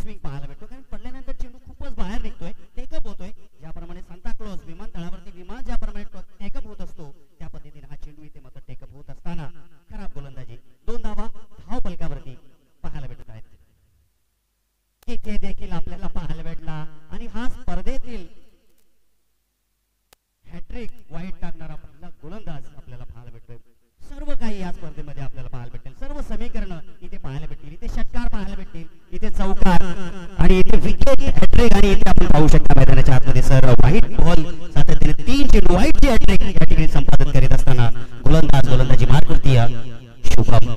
Swing पाहायला भेटतो, कारण पडल्यानंतर चेंडू खूपच बाहेर निघतोय, टेकअप होतोय. ज्याप्रमाणे सांताक्लॉज विमानतळावरती विमान ज्याप्रमाणे टेकअप होत असतो त्या पद्धतीने हा चेंडू इथे मात्र टेकअप होत असताना खराब गोलंदाजी. 2 धावा धाव फलकावरती पाहायला भेटत आहेत. इथे देखील आपल्याला पाहायला भेटला आणि हा स्पर्धेतील हॅट्रिक वाईट टाकणारा पहिला गोलंदाज आपल्याला पाहायला भेटतोय. सर्व काही या स्पर्धेमध्ये आपल्याला पाहायला भेटेल, सर्व समीकरण इथे पाहायला भेटतील. इथे षटकार पाहायला भेटतील, इथे चौकार आणि इथे विकेट, हॅट्रिक आणि इथे आपण पाहू शकता मैदानाच्या आतमध्ये सर व्हाईट बॉल सातत्याने 3 चेंडू व्हाईटची हॅट्रिक या ठिकाणी संपादन करीत असताना गोलंदाजी मार्कवरती शुभम.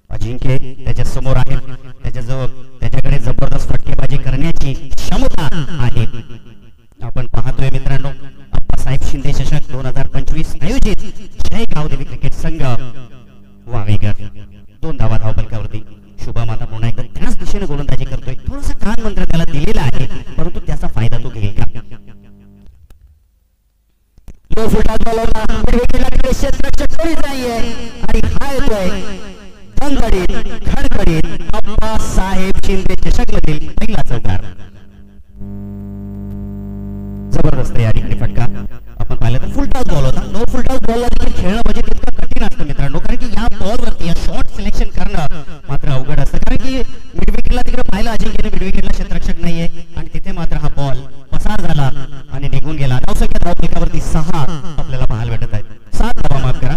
अजिंक्य त्याच्या समोर आहे, त्याच्याकडे जबरदस्त फटकेबाजी करण्याची क्षमता आहे. आपण पाहतोय मित्रांनो अप्पासाहेब शिंदे चषक 2025 आयोजित जय गावदेवी क्रिकेट संघ वावेघर. 2 धावा धाव फलकावरती. शुभम आता पुन्हा एकदा त्याच दिशेने गोलंदाजी करतोय. थोडासा कान मंत्र त्याला दिलेला आहे, परंतु त्याचा फायदा तो घेईल का? लो फुटा बॉलरला विकेटला क्षेत्ररक्षक कोणीच नाहीये आणि हा येतोय दणदणीत खडखडीत अप्पासाहेब शिंदे चषक मधील पहिला चौकार. जबरदस्त या ठिकाणी फटका. आपण पाहिलं तर फुल टॉस बॉल होता. नो फुल टॉस बॉलला देखील खेळणं म्हणजे तितकं कठीण असतं मित्रांनो, कारण की या बॉलवरती या शॉट सिलेक्शन करणं मात्र अवघड असतं, कारण की मिड विकेटला तिकडे पाहिलं अजिंक्यने मिड विकेटला क्षेत्ररक्षक नाहीये आणि तिथे मात्र हा बॉल पसार झाला आणि निघून गेला. धावसंख्या धाव फलकावरती 6 आपल्याला पाहायला भेटत आहेत. 7 धावा माफ करा.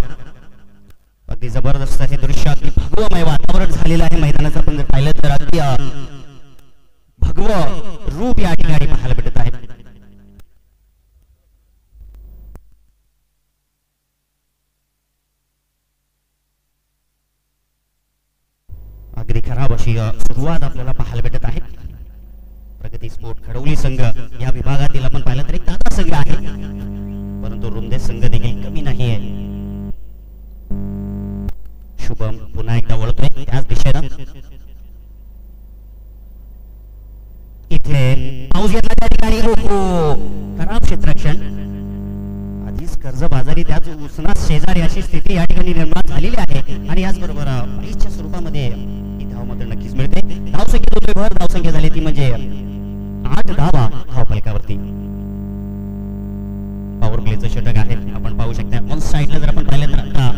अगदी जबरदस्त हे दृश्य, अगदी भगवमय वातावरण झालेलं आहे मैदानाचं. आपण जर पाहिलं तर अगदी भगव रूप या ठिकाणी पाहायला भेटत आहे. अगदी खराब अशी सुरुवात आपल्याला पाहायला भेटत आहे. प्रगती स्पोर्ट खडवली संघ या विभागातील आपण पाहिलं तर एक ताजा संघ आहे, परंतु रुमदेश संघ देखील कमी नाहीये. शुभम पुन्हा एकदा वळतोय त्याच दिशेनं. इथे पाऊस घेतला त्या ठिकाणी खराब क्षेत्ररक्षण. आधीच कर्जबाजारी त्याच उसना शेजारी अशी स्थिती या ठिकाणी निर्माण झालेली आहे आणि याचबरोबर प्राईजच्या स्वरूपामध्ये धाव मात्र नक्कीच मिळते. धावसंख्येत होतोय भर. धावसंख्या झाली ती म्हणजे 8 धावा धाव फलकावरती. पॉवर प्लेचं षटक आहे. आपण पाहू शकता ऑन साइडला जर आपण पाहिलं तर आता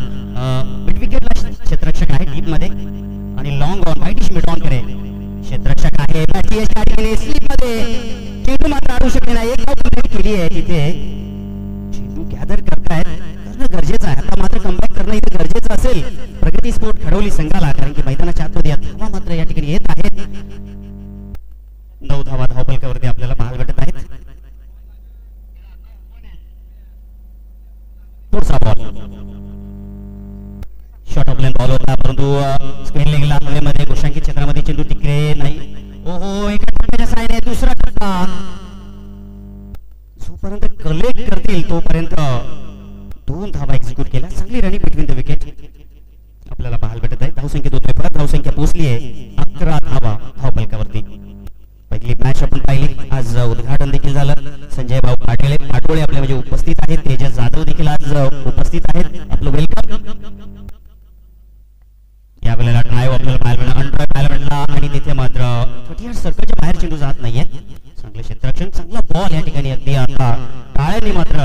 मिड विकेटला क्षेत्ररक्षक आहे डीप मध्ये आणि long on whitish mid on करे क्षेत्ररक्षक आहे. मॅटियस या ठिकाणी स्लिप मध्ये चेंडू मात्र अडू शकले नाही. एक धाव कंप्लीट केली आहे. तिथे चेंडू गॅदर करतायत, करणं गरजेचं आहे. आता मात्र कमबॅक करणं इथे गरजेचं असेल प्रगती स्पोर्ट खडवली संघाला, कारण की मैदानाच्या आतमध्ये धावा मात्र या ठिकाणी येत आहेत. 9 धावा धाव फलकावरती आपल्याला पाहायला भेटत आहेत. पुढचा ball short of length ball होता, परंतु स्क्वेअर लेगला हवेमध्ये गोशांकित क्षेत्रामध्ये चेंडू टिकले नाही. ओहो, एका टप्प्याच्या साहाय्याने दुसरा टप्पा जोपर्यंत कलेक्ट करतील तोपर्यंत 2 धावा एक्झिक्यूट केल्या. चांगली रनिंग बिटवीन द विकेट आपल्याला पाहायला भेटत आहे. धावसंख्येत होतोय परत. धावसंख्या पोहोचली आहे 11 धावा धाव फलकावरती. पहिली मॅच आपण पाहिली. आज उद्घाटन देखील झालं. संजय भाऊ पाटोळे आपल्या म्हणजे उपस्थित आहेत. तेजस जाधव देखील आज उपस्थित आहेत. आपलं वेलकम. यावेळेला ड्राईव्ह आपल्याला पाहायला भेटला आणि तिथे मात्र 30 सर्कलच्या बाहेर चेंडू जात नाहीये. चांगलं क्षेत्ररक्षण, चांगला बॉल या ठिकाणी. अगदी आता टाळ्यांनी मात्र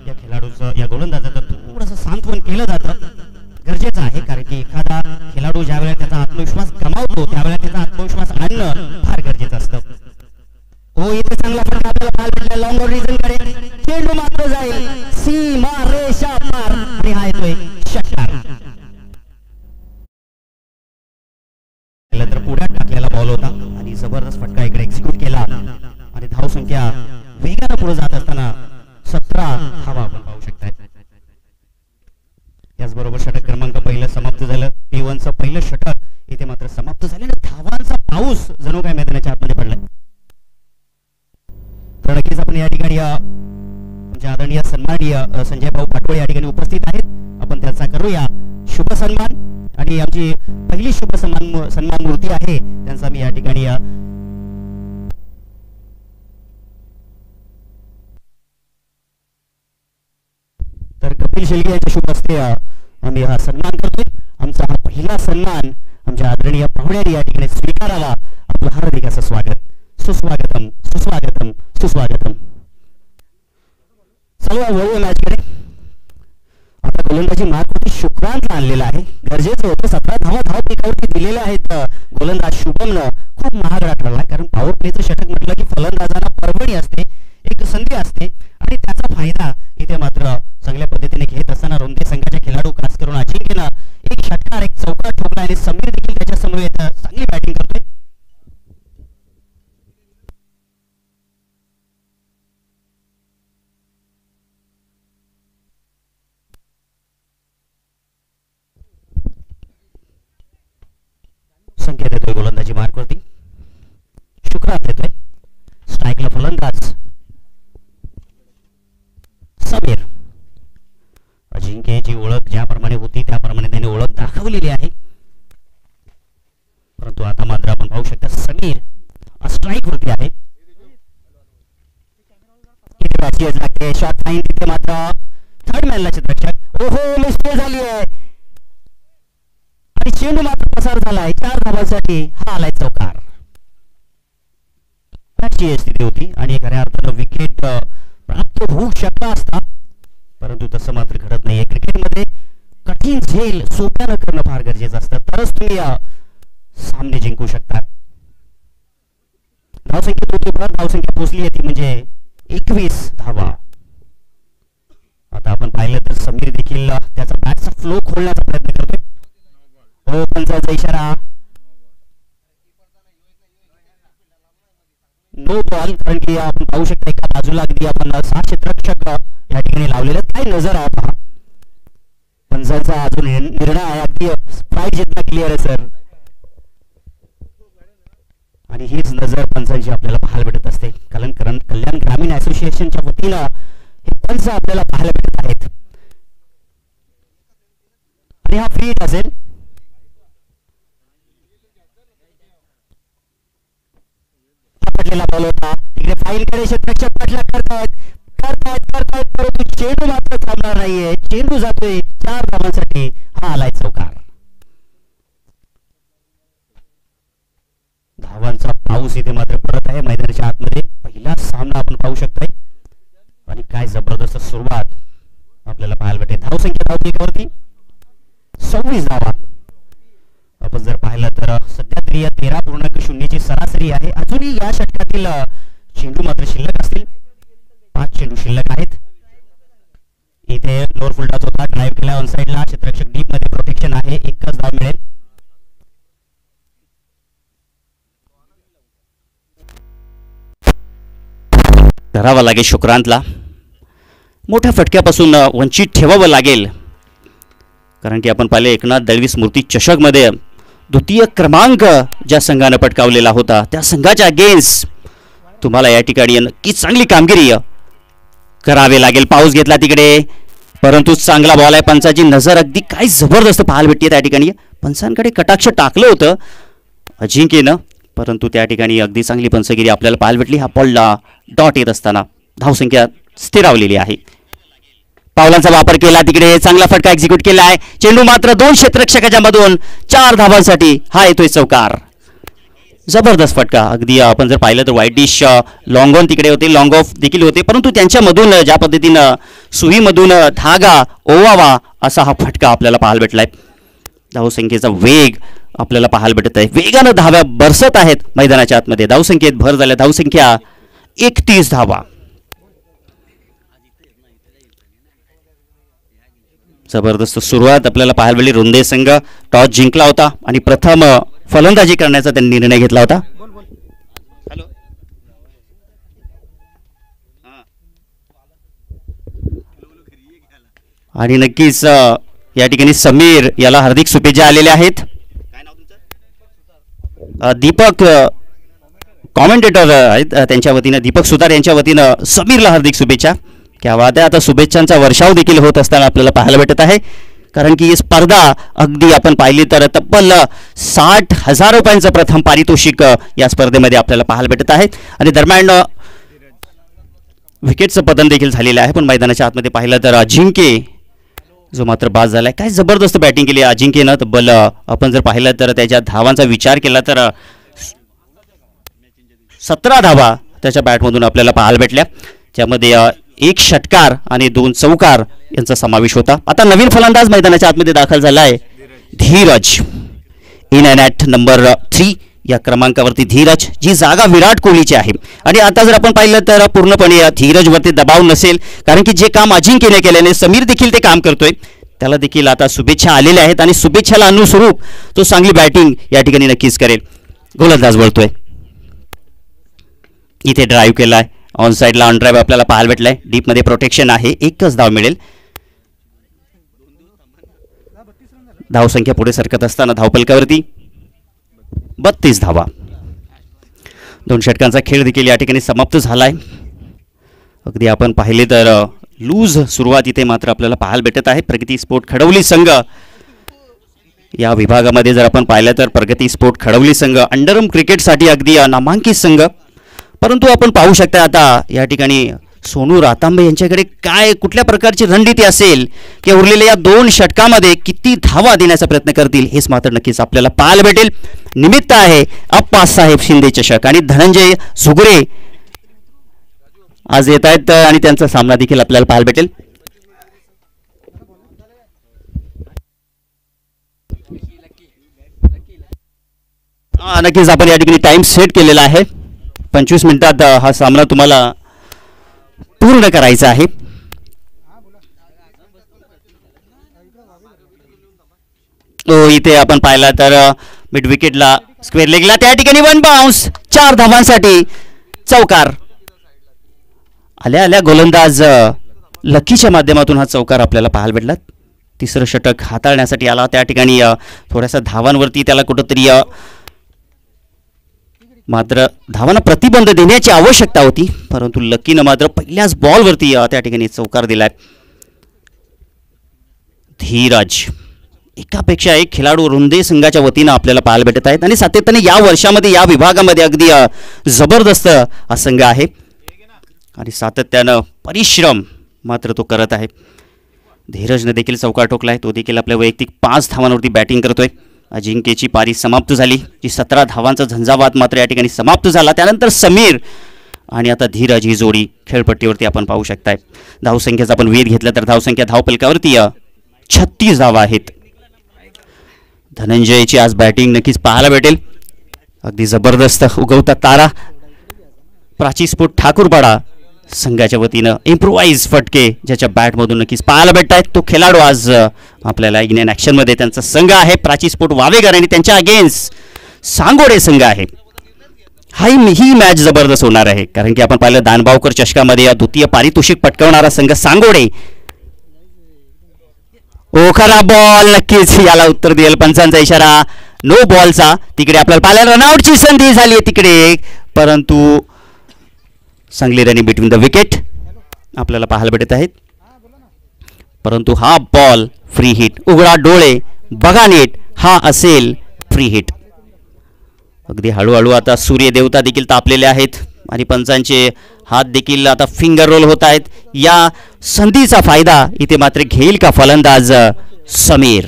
या खेळाडूचं या गोलंदाजाचं थोडंसं सांत्वन केलं जातं, गरजेचं आहे, कारण की एखादा खेळाडू ज्यावेळेला त्याचा आत्मविश्वास गमावतो त्यावेळेला त्याचा आत्मविश्वास आणणं फार गरजेचं असतं. हो, इथे चांगला फटका आपल्याला पाहायला भेटला. लॉंग रिजन कडे चेंडू मात्र जाईल सीमा रेषा पार आणि हा येतोय षटकार. तर पुढ्यात टाकलेला बॉल होता आणि जबरदस्त फटका इकडे एक्झिक्यूट केला आणि धावसंख्या वेगानं पुढे जात असताना 17 धावा आपण पाहू शकताय. याचबरोबर षटक क्रमांक पहिलं समाप्त झालं. P1चं पहिलं षटक इथे मात्र समाप्त झालेलं. धावांचा पाऊस जणू काय मैदानाच्या आतमध्ये पडलाय. तर नक्कीच आपण या ठिकाणी आदरणीय सन्माननीय संजय भाऊ पाटोळे या ठिकाणी उपस्थित आहेत. आपण त्यांचा करूया शुभ सन्मान आणि आमची पहिली शुभ सन्मान मूर्ती आहे त्यांचा मी या ठिकाणी तर कपिल शेळके यांच्या शुभ हस्ते आम्ही हा सन्मान करतोय. आमचा हा पहिला सन्मान आमच्या आदरणीय पाहुण्यांनी या ठिकाणी स्वीकारावा. आपलं हार्दिक असं स्वागत, सुस्वागतम सुस्वागतम सुस्वागतम. चला वळूया मॅचकडे. आता गोलंदाजी मार्कवरती शुक्रांतला आणलेला आहे. गरजेचं होतं. 17 धावा धावफलकावरती दिलेल्या आहेत. गोलंदाज शुभमनं खूप महागडा ठरला, कारण पॉवर प्लेचं षटक म्हटलं की फलंदाजांना परभणी असते, एक संधी असते आणि त्याचा फायदा इथे मात्र चांगल्या पद्धतीने घेत असताना रोंदे संघाच्या खेळाडू खास करून अजिंक्यनं एक षटकार एक चौकार ठोकला आणि समीर देखील त्याच्या समोर चांगली बॅटिंग करतोय. संकेत येतोय गोलंदाजी मार्कवरती. शुक्रांत येतोय. स्ट्राईकला फलंदाज समीर. अजिंक्यची ओळख ज्याप्रमाणे होती त्याप्रमाणे त्याने ओळख दाखवलेली आहे, परंतु आता मात्र आपण पाहू शकता समीर स्ट्राईक वरती आहे. इथे बॅटिंग लागते, शॉट लाईन तिथे मात्र थर्ड मॅनला क्षेत्ररक्षक. ओहो, मिस्टेक झाली आहे आणि चेंडू मात्र पसार झालाय. 4 धावांसाठी हा आलाय चौकार. अशी स्थिती होती आणि खऱ्या अर्थानं विकेट प्राप्त होऊ शकला असता, परंतु तसं मात्र घडत नाहीये. क्रिकेटमध्ये कठीण झेल सोप्यानं करणं फार गरजेचं असतं, तरच तुम्ही सामने जिंकू शकता. धावसंख्या धावसंख्या पोहोचली आहे ती म्हणजे 21 धावा. आता आपण पाहिलं तर समीर देखील त्याचा बॅटचा फ्लो खोलण्याचा प्रयत्न करतोय. हो, पंचाचा इशारा, नो बॉल. कारण की आपण पाहू शकता एका बाजूला अगदी आपण 6 क्षेत्ररक्षक या ठिकाणी लावलेले. काय नजर आहे पहा, पंचाचा अजून निर्णय आहे. अगदी प्राईज जितना क्लिअर आहे सर, आणि हीच नजर पंचांची आपल्याला पाहायला भेटत असते. कल्याण ग्रामीण असोसिएशनच्या वतीनं हे पंच आपल्याला पाहायला भेटत आहेत आणि हा फ्री हिट असेल. पटलेला बॉल होता तिकडे फाईलकडे क्षेत्ररक्षक पाठला करतायत परंतु चेंडू मात्र थांबणार नाहीये. चेंडू जातोय 4 धावांसाठी हा आलाय चौकार. धावांचा पाऊस इथे मात्र पडत आहे मैदानाच्या आतमध्ये. पहिला सामना आपण पाहू शकतोय आणि काय जबरदस्त सुरुवात आपल्याला पाहायला भेटते. धावसंख्या धावफलकावरती 26 धावा. आपण जर पाहिलं तर सध्या तरी 13.0 सरासरी आहे. अजूनही या षटकातील चेंडू मात्र शिल्लक असतील. 5 चेंडू शिल्लक आहेत. इथे लोअर फुलटॉस होता, ड्राईव्ह केला ऑन साइडला. क्षेत्ररक्षक डीप मध्ये प्रोटेक्शन आहे. एकच धाव मिळेल. धरावा लागेल शुक्रांतला. मोठ्या फटक्यापासून वंचित ठेवावं लागेल, कारण की आपण पाहिले एकनाथ दळवी स्मृती चषक मध्ये द्वितीय क्रमांक ज्या संघाने पटकावलेला होता त्या संघाच्या अगेन्स्ट तुम्हाला या ठिकाणी नक्की चांगली कामगिरी करावी लागेल. पाऊस घेतला तिकडे, परंतु चांगला बॉल आहे. पंचाची नजर अगदी काय जबरदस्त पाहायला भेटते त्या ठिकाणी. पंचांकडे कटाक्ष टाकलं होतं अजिंक्यनं, परंतु त्या ठिकाणी अगदी चांगली पंचगिरी आपल्याला पाहायला भेटली. हा बॉलला डॉट येत असताना धावसंख्या स्थिरावलेली आहे. पावलांचा वापर केला तिकडे, चांगला फटका एक्झिक्यूट केला आहे. चेंडू मात्र 2 क्षेत्ररक्षकाच्या मधून 4 धावांसाठी हा येतोय चौकार. जबरदस्त फटका. अगदी आपण जर पाहिलं तर वाईट डिश लॉंग ऑन तिकडे होते, लॉंग ऑफ देखील होते, परंतु त्यांच्यामधून ज्या पद्धतीनं सुईमधून धागा ओवावा असा हा फटका आपल्याला पाहायला भेटलाय. धावसंख्येचा वेग आपल्याला पाहायला भेटत आहे. वेगानं धाव्या बरसत आहेत मैदानाच्या आतमध्ये. धावसंख्येत भर झाल्या. धावसंख्या 31 धावा. जबरदस्त सुरुवात आपल्याला पाहायला मिळाली. रुंदे संघ टॉस जिंकला होता आणि प्रथम फलंदाजी करण्याचा त्यांनी निर्णय घेतला होता. आणि नक्कीच या ठिकाणी समीर याला हार्दिक शुभेच्छा आलेल्या आहेत. दीपक कॉमेंटेटर आहेत त्यांच्या वतीनं, दीपक सुतार यांच्या वतीनं समीरला हार्दिक शुभेच्छा. क्या बात आहे. आता शुभेच्छांचा वर्षाव देखील होत असताना आपल्याला पाहायला भेटत आहे, कारण की ही स्पर्धा अगदी आपण पाहिली तर तब्बल 60,000 रुपयांचं प्रथम पारितोषिक या स्पर्धेमध्ये आपल्याला पाहायला भेटत आहे. आणि दरम्यान विकेटचं पतन देखील झालेलं आहे. पण मैदानाच्या आतमध्ये पाहिलं तर अजिंक्य जो मात्र बाद झालाय. काय जबरदस्त बॅटिंग केली अजिंक्यनं. तब्बल आपण जर पाहिलं तर त्याच्या धावांचा विचार केला तर 17 धावा त्याच्या बॅटमधून आपल्याला पाहायला भेटल्या, ज्यामध्ये एक षटकार आणि 2 चौकार यांचा समावेश होता. आता नवीन फलंदाज मैदानाच्या आतमध्ये दाखल झाला आहे धीरज, इन अँड ॲट नंबर 3 या क्रमांकावरती धीरज, जी जागा विराट कोहलीची आहे. आणि आता जर आपण पाहिलं तर पूर्णपणे धीरजवरती दबाव नसेल, कारण की जे काम अजिंक्यने केल्याने समीर देखील ते काम करतोय. त्याला देखील आता शुभेच्छा आलेल्या आहेत आणि शुभेच्छाला अनुस्वरूप तो चांगली बॅटिंग या ठिकाणी नक्कीच करेल. गोलंदाज वळतोय, इथे ड्राईव्ह केलाय, ऑन साईडला ऑन ड्राईव्ह आपल्याला पाहायला भेटलाय. डीपमध्ये प्रोटेक्शन आहे, एकच धाव मिळेल. धावसंख्या पुढे सरकत असताना धावफलकावरती 32 धावा. 2 षटकांचा खेळ देखील या ठिकाणी समाप्त झालाय. अगदी आपण पाहिले तर लूज सुरुवात इथे मात्र आपल्याला पाहायला भेटत आहे. प्रगती स्पोर्ट खडवली संघ या विभागामध्ये जर आपण पाहिलं तर प्रगती स्पोर्ट खडवली संघ अंडरम क्रिकेटसाठी अगदी नामांकित संघ. परंतु आपण पाहू शकता आता या ठिकाणी सोनू रातांबे यांच्याकडे काय कुठल्या प्रकारची रणनीती असेल की उरलेल्या या 2 षटकामध्ये किती धावा देण्याचा प्रयत्न करतील हेच मात्र नक्कीच आपल्याला पाहायला भेटेल. निमित्त आहे अप्पासाहेब शिंदे चषक आणि धनंजय झुगरे आज येत आहेत आणि त्यांचा सामना देखील आपल्याला पाहायला भेटेल. नक्कीच आपण या ठिकाणी टाइम सेट केलेला आहे. 25 मिनिटात हा सामना तुम्हाला पूर्ण करायचा आहे. इथे आपण पाहिला तर मिड विकेटला स्क्वेअर लेगला त्या ठिकाणी 1 बाउन्स, 4 धावांसाठी चौकार. आल्या आल्या गोलंदाज लकीच्या माध्यमातून हा चौकार आपल्याला पाहायला भेटला. 3रं षटक हाताळण्यासाठी आला, त्या ठिकाणी थोड्याशा धावांवरती त्याला कुठंतरी मात्र धावांना प्रतिबंध देण्याची आवश्यकता होती, परंतु लकीनं मात्र पहिल्याच बॉलवरती त्या ठिकाणी चौकार दिलाय. धीरज एकापेक्षा एक खेळाडू रुंदे संघाच्या वतीनं आपल्याला पाहायला भेटत आहेत आणि सातत्याने या वर्षामध्ये या विभागामध्ये अगदी जबरदस्त हा संघ आहे आणि सातत्यानं परिश्रम मात्र तो करत आहे. धीरजने देखील चौकार ठोकलाय, तो देखील आपल्या वैयक्तिक 5 धावांवरती बॅटिंग करतोय. अजिंक्यची पारी समाप्त झाली, जी 17 धावांचा झंझावात मात्र या ठिकाणी समाप्त झाला. त्यानंतर समीर आणि आता धीरज ही जोडी खेळपट्टीवरती आपण पाहू शकताय. धावसंख्येचा आपण वेध घेतला तर धावसंख्या धावपलकावरती 36 धावा आहेत. धनंजयची आज बॅटिंग नक्कीच पाहायला भेटेल. अगदी जबरदस्त उगवता तारा प्राची स्पोर्ट ठाकूरपाडा संघाच्या वतीनं इम्प्रोवाइज फटके ज्याच्या बॅटमधून नक्कीच पाहायला भेटत आहेत. तो खेळाडू आज आपल्याला इन ॲक्शनमध्ये त्यांचा संघ आहे प्राची स्पोर्ट वावेकर आणि त्यांच्या अगेन्स्ट सांगोडे संघ आहे. ही मॅच जबरदस्त होणार आहे, कारण की आपण पाहिलं दानबावकर चषकामध्ये या द्वितीय पारितोषिक पटकावणारा संघ सांगोडे. खरा बॉल, नक्कीच याला उत्तर देईल पंचांचा इशारा नो बॉलचा. तिकडे आपल्याला पाहायला रनआउटची संधी झाली आहे तिकडे, परंतु चांगली रनिंग बिटवीन द विकेट आपल्याला पाहायला भेटत आहेत. परंतु हा बॉल फ्री हिट. उघडा डोळे बघा नीट, हा असेल फ्री हिट. अगदी हळूहळू आता सूर्य देवता देखील तापलेले आहेत आणि पंचांचे हात देखील आता फिंगर रोल होत आहेत. या संधीचा फायदा इथे मात्र घेईल का फलंदाज समीर?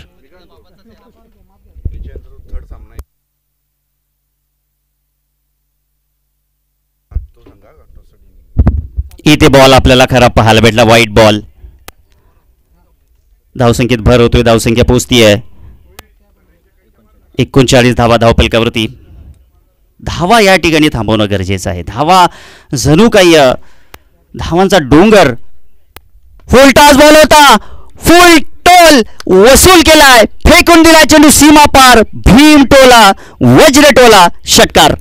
इथे बॉल आपल्याला खरा पाहायला भेटला, व्हाईट बॉल. धावसंख्येत भर होतोय, धावसंख्या पोहोचती आहे 39 धावा धावपलकावरती. धावा या ठिकाणी थांबवणं गरजेचं आहे. धावा जणू काही धावांचा डोंगर. फुल टॉस बॉल होता, फुल टोल वसूल केलाय, फेकून दिला चेंडू सीमा पार. भीम टोला, वज्र टोला, षटकार.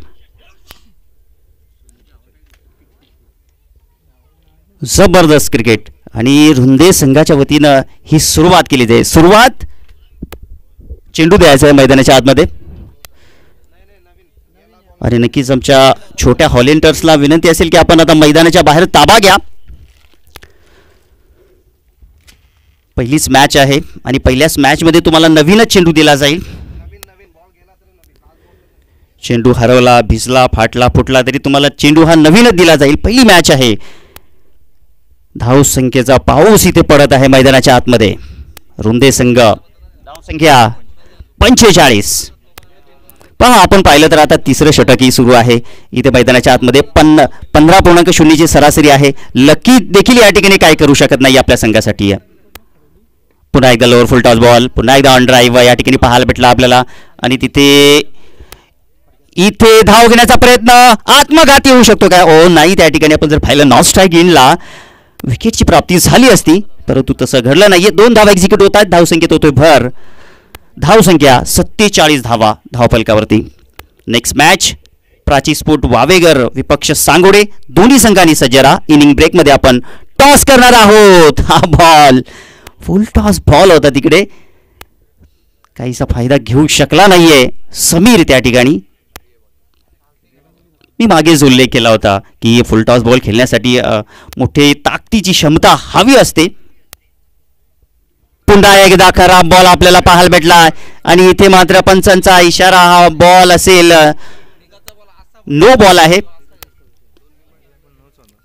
जबरदस्त क्रिकेट आणि रुंदे संघाच्या वतीनं ही सुरुवात केली जाईल. सुरुवात चेंडू द्यायचा आहे मैदानाच्या आतमध्ये आणि नक्कीच आमच्या छोट्या हॉलेंटर्सला विनंती असेल की आपण आता मैदानाच्या बाहेर ताबा घ्या. पहिलीच मॅच आहे आणि पहिल्याच मॅचमध्ये तुम्हाला नवीनच चेंडू दिला जाईल. चेंडू हरवला, भिजला, फाटला, फुटला तरी तुम्हाला चेंडू हा नवीनच दिला जाईल. पहिली मॅच आहे. धावसंख्येचा पाऊस इथे पडत आहे मैदानाच्या आतमध्ये. रुंदे संघ धावसंख्या 45. पहा आपण पाहिलं तर आता तिसरं षटकही सुरू आहे. इथे मैदानाच्या आतमध्ये 15.0ची सरासरी आहे. लकी देखील या ठिकाणी काय करू शकत नाही आपल्या संघासाठी. पुन्हा एकदा लोअर फुल टॉस बॉल, पुन्हा एकदा ऑन ड्राईव्ह या ठिकाणी पाहायला भेटला आपल्याला. आणि इथे धाव घेण्याचा प्रयत्न आत्मघाती होऊ शकतो काय? ओ नाही, त्या ठिकाणी आपण जर पाहिलं नॉन स्ट्राईक इनला विकेटची प्राप्ती झाली असती, परंतु तसं घडलं नाहीये. 2 धावा एक्झिक्यूट होत आहेत. धावसंख्येत होतोय भर. धावसंख्या 47 धावा धावफलकावरती. नेक्स्ट मॅच प्राची स्पोर्ट वावेगर विपक्ष सांगोडे. दोन्ही संघांनी सज्जरा. इनिंग ब्रेकमध्ये आपण टॉस करणार आहोत. हा बॉल फुल टॉस बॉल होता, तिकडे काहीसा फायदा घेऊ शकला नाहीये समीर. त्या ठिकाणी मी मागेच उल्लेख केला होता की फुल टॉस बॉल खेळण्यासाठी मोठे ताकदीची क्षमता हवी असते. पुन्हा एकदा खराब बॉल आपल्याला पाहायला भेटला आणि इथे मात्र पंचांचा इशारा, हा बॉल असेल नो बॉल आहे.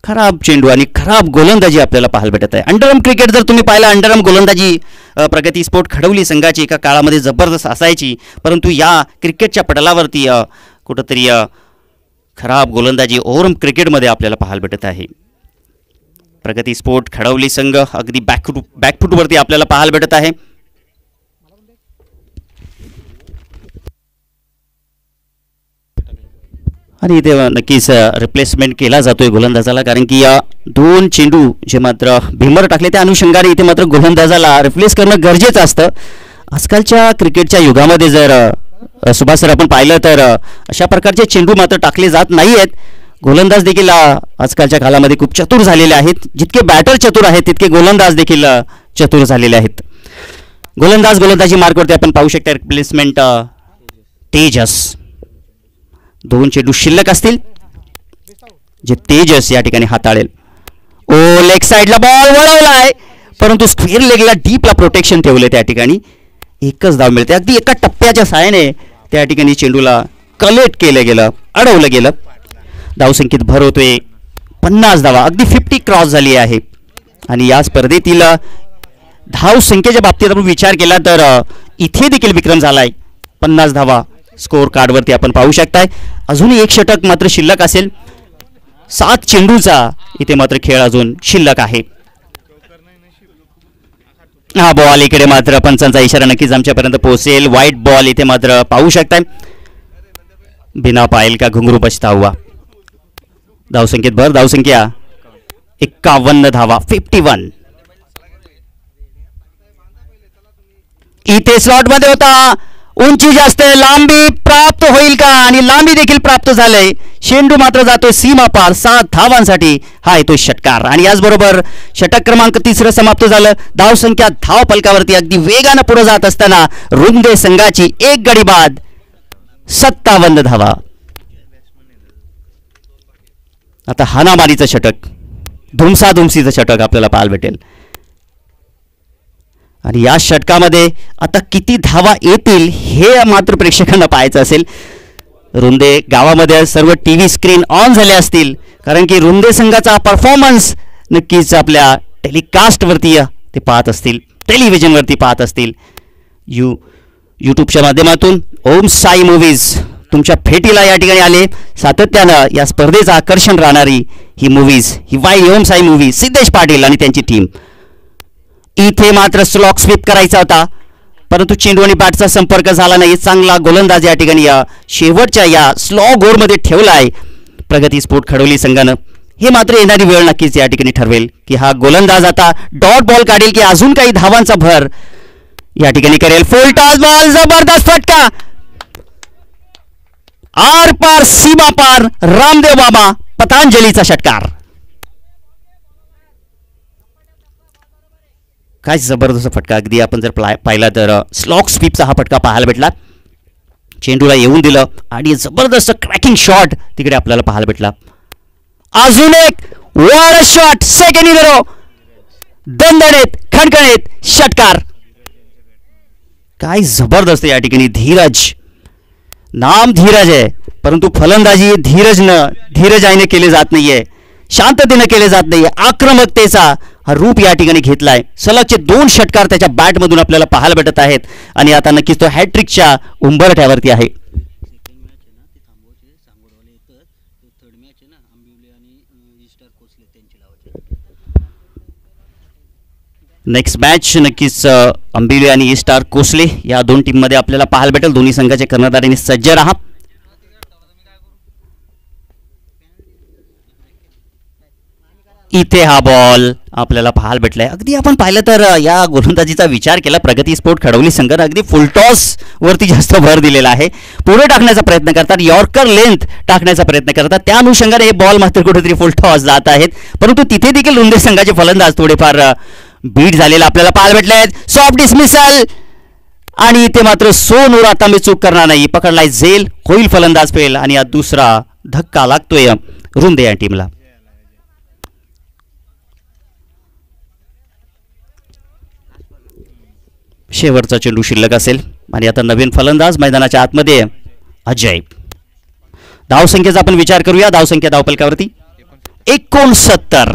खराब चेंडू आणि खराब गोलंदाजी आपल्याला पाहायला भेटत आहे. अंडरआर्म क्रिकेट जर तुम्ही पाहिला, अंडरआर्म गोलंदाजी प्रगती स्पोर्ट खडवली संघाची एका काळामध्ये जबरदस्त असायची, परंतु या क्रिकेटच्या पटलावरती कुठंतरी खराब गोलंदाजी ओव्हरआर्म क्रिकेटमध्ये आपल्याला पाहायला भेटत आहे. प्रगती स्पोर्ट खडवली संघ अगदी बॅकफुटवरती आपल्याला पाहायला भेटत आहे. आणि इथे नक्कीच रिप्लेसमेंट केला जातोय गोलंदाजाला, कारण की या 2 चेंडू जे मात्र भीमर टाकले त्या अनुषंगाने इथे मात्र गोलंदाजाला रिप्लेस करणं गरजेचं असतं. आजकालच्या क्रिकेटच्या युगामध्ये जर सुभाष सर आपण पाहिलं तर अशा प्रकारचे चेंडू मात्र टाकले जात नाही आहेत. गोलंदाज देखील आजकालच्या काळामध्ये खूप चतुर झालेले आहेत. जितके बॅटर चतुर आहेत तितके गोलंदाज देखील चतुर झालेले आहेत. गोलंदाजी मार्कवरती आपण पाहू शकता रिप्लेसमेंट तेजस. 2 चेंडू शिल्लक असतील जे तेजस या ठिकाणी हाताळेल. ओ लेग साईडला बॉल वळवलाय, परंतु स्क्वेअर लेगला डीपला प्रोटेक्शन ठेवले. त्या ठिकाणी एकच धाव मिळते. अगदी एका टप्प्याच्या साहाय्याने त्या ठिकाणी चेंडूला कलेक्ट केलं गेलं, अडवलं गेलं. धावसंख्येत भर होतोय 50 धावा. अगदी 50 क्रॉस झाली आहे. आणि या स्पर्धेतील धावसंख्येच्या बाबतीत आपण विचार केला तर इथे देखील विक्रम झालाय. 50 धावा स्कोअर कार्डवरती आपण पाहू शकताय. अजूनही एक षटक मात्र शिल्लक असेल. 7 चेंडूचा इथे मात्र खेळ अजून शिल्लक आहे. हा बॉल इकडे मात्र पंचांचा इशारा नक्कीच आमच्यापर्यंत पोहोचेल. व्हाईट बॉल इथे मात्र पाहू शकताय. बिना पायल का घुंगरू पछतावा. धावसंख्येत भर. धावसंख्या 51 धावा 51. इथे स्लॉट मध्ये होता. उंची जास्त, लांबी प्राप्त होईल का? आणि लांबी देखील प्राप्त झालंय. शेंडू मात्र जातोय सीमा पार 7 धावांसाठी. हा येतोय षटकार. आणि याचबरोबर षटक क्रमांक 3 समाप्त झालं. धावसंख्या धाव फलकावरती अगदी वेगानं पुढे जात असताना रुंदे संघाची 1 गडी बाद 57 धावा. आता हानामारीचं षटक, धुमसाधुमसीचं षटक आपल्याला पाहायला भेटेल. आणि या षटकामध्ये आता किती धावा येतील हे मात्र प्रेक्षकांना पाहायचं असेल. रुंदे गावामध्ये सर्व टीव्ही स्क्रीन ऑन झाले असतील, कारण की रुंदे संघाचा परफॉर्मन्स नक्कीच आपल्या टेलिकास्टवरती ते पाहत असतील, टेलिव्हिजनवरती पाहत असतील. यूट्यूबच्या माध्यमातून ओम साई मूव्हीज तुमच्या भेटीला या ठिकाणी आले. सातत्यानं या स्पर्धेचं आकर्षण राहणारी ही मूव्हीज, ही वाई ओम साई मूव्ही, सिद्धेश पाटील आणि त्यांची टीम. इथे मात्र स्लॉक स्वीप करायचा होता, परंतु चेंडू आणि बॅटचा संपर्क झाला नाही. चांगला गोलंदाज या ठिकाणी या शेवटच्या या स्लो गोरमध्ये ठेवलाय प्रगती स्पोर्ट खडवली संघानं. हे मात्र येणारी वेळ नक्कीच या ठिकाणी ठरवेल की हा गोलंदाज आता डॉट बॉल काढेल की अजून काही धावांचा भर या ठिकाणी करेल. फुल टॉस बॉल, जबरदस्त फटका, आर पार सीमा पार, रामदेव बाबा पतंजलीचा षटकार. काय जबरदस्त फटका. अगदी आपण जर पाहिला तर स्लॉक स्वीपचा हा फटका पाहायला भेटला. चेंडूला येऊन दिलं आणि जबरदस्त क्रॅकिंग शॉट तिकडे आपल्याला पाहायला भेटला. अजून एक वर शॉट, सेकंड इन रो, दणदणीत खणखणीत षटकार. काय जबरदस्त या ठिकाणी धीरज, नाम धीरज आहे, परंतु फलंदाजी धीरजाईने केले जात नाहीये, शांततेने केले जात नाहीये. आक्रमकतेचा हा रूप या ठिकाणी घेतलाय. सलगचे 2 षटकार त्याच्या बॅटमधून आपल्याला पाहायला भेटत आहेत आणि आता नक्कीच तो हॅट्रिकच्या उंबरठ्यावरती आहे. नेक्स्ट मॅच नक्कीच अंबिली आणि ई स्टार कोसले या दोन टीममध्ये आपल्याला पाहायला भेटेल. दोन्ही संघाचे कर्णधारांनी सज्ज राहा. इथे हा बॉल आपल्याला पाहायला भेटलाय. अगदी आपण पाहिलं तर या गोलंदाजीचा विचार केला प्रगती स्पोर्ट खडवली संघानं अगदी फुल टॉस वरती जास्त भर दिलेला आहे. पुढे टाकण्याचा प्रयत्न करतात, यॉर्कर लेंथ टाकण्याचा प्रयत्न करतात. त्या अनुषंगाने हे बॉल मात्र कुठेतरी फुल टॉस जात आहेत. परंतु तिथे देखील लुंदे संघाचे फलंदाज थोडेफार बीट झालेला आपल्याला पाहायला भेटले आहेत. सॉफ्ट डिसमिसल आणि इथे मात्र सोनूर आता मी चूक करणार नाही, पकडलाय झेल, होईल फलंदाज फेल आणि हा दुसरा धक्का लागतोय रुंदे या टीमला. शेवटचा चेंडू शिल्लक असेल आणि आता नवीन फलंदाज मैदानाच्या आतमध्ये अजय. धावसंख्येचा आपण विचार करूया. धावसंख्या धावपलकावरती 69.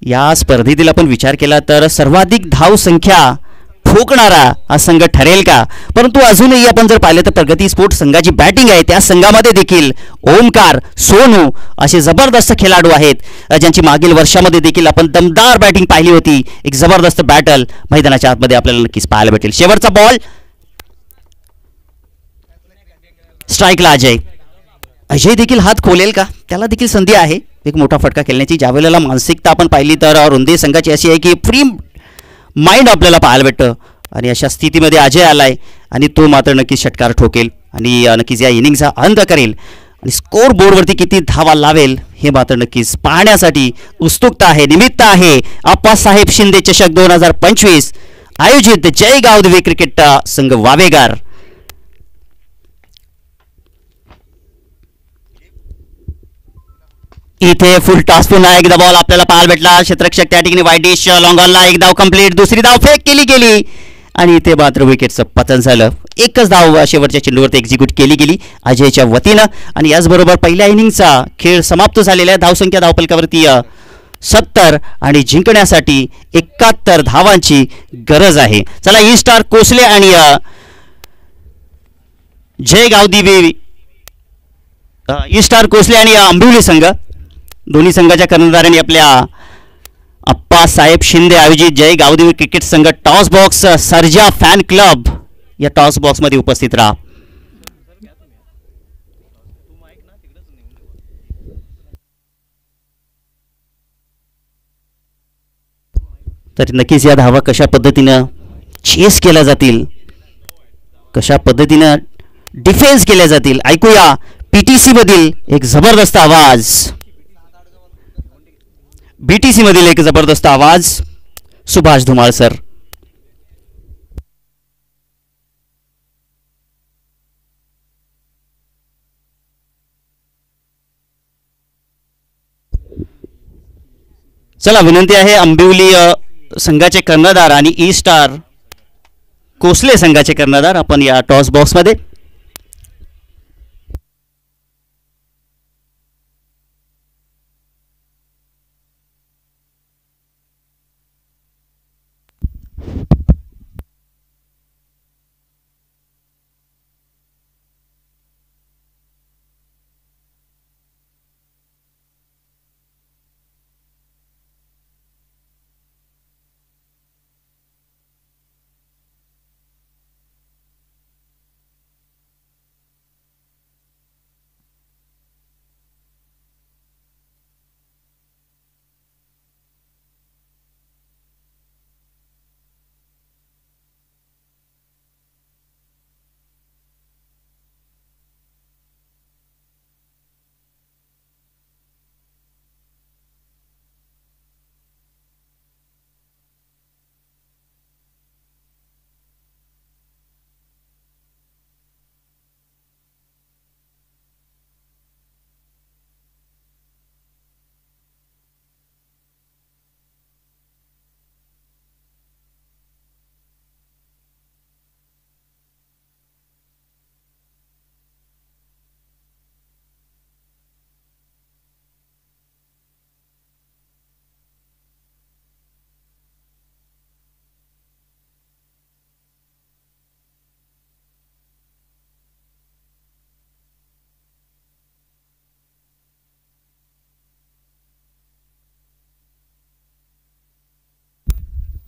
या स्पर्धेतील आपण विचार केला तर सर्वाधिक धावसंख्या ठोकणारा हा संघ ठरेल का? परंतु अजूनही आपण जर पाहिलं तर प्रगती स्पोर्ट संघाची बॅटिंग आहे, त्या संघामध्ये देखील ओमकार, सोनू असे जबरदस्त खेळाडू आहेत, ज्यांची मागील वर्षामध्ये देखील आपण दमदार बॅटिंग पाहिली होती. एक जबरदस्त बॅटल मैदानाच्या आतमध्ये आपल्याला नक्कीच पाहायला भेटेल. शेवटचा बॉल स्ट्राईकला अजय. अजय देखील हात खोलेल का? त्याला देखील संधी आहे एक मोठा फटका खेळण्याची. ज्या वेळेला मानसिकता आपण पाहिली तर रुंदे संघाची अशी आहे की फ्री माइंड आपल्याला पाहायला भेटतं आणि अशा स्थितीमध्ये अजय आलाय आणि तो मात्र नक्कीच षटकार ठोकेल आणि नक्कीच या इनिंगचा अंत करेल आणि स्कोर बोर्डवरती किती धावा लावेल हे मात्र नक्कीच पाहण्यासाठी उत्सुकता आहे, निमित्त आहे. आप्पासाहेब शिंदे चषक 2025 आयोजित जय गावदेवी क्रिकेट संघ वावेगार. इथे फुल टॉस पुन्हा एकदा बॉल आपल्याला पाहायला भेटला. क्षेत्ररक्षक त्या ठिकाणी वाईट डिश लॉंग ऑनला एक धाव कंप्लीट, दुसरी धाव फेक केली गेली आणि इथे मात्र विकेटचं पतन झालं. एकच धाव शेवटच्या चेंडूवरती एक्झिक्यूट केली गेली अजयच्या वतीनं आणि याचबरोबर पहिल्या इनिंगचा खेळ समाप्त झालेला आहे. धावसंख्या धावपलकावरती 70 आणि जिंकण्यासाठी 71 धावांची गरज आहे. चला ई स्टार कोसले आणि जय गावदेवी ई स्टार कोसले आणि आंबिवली संघ दोन्ही संघाच्या कर्णधारांनी आपल्या आप्पासाहेब शिंदे आयोजित जय गावदेवी क्रिकेट संघ toss box Sarja fan club या टॉस बॉक्समध्ये उपस्थित राहा. तर नक्कीच या धावा कशा पद्धतीनं चेस केल्या जातील, कशा पद्धतीनं डिफेन्स केल्या जातील, ऐकूया पीटीसी मधील एक जबरदस्त आवाज. बीटीसी मधील एक जबरदस्त आवाज सुभाष धुमाळ सर. चला विनंती आहे आंबिवली संघाचे कर्णधार आणि ई स्टार कोसले संघाचे कर्णधार आपण या टॉस बॉक्समध्ये.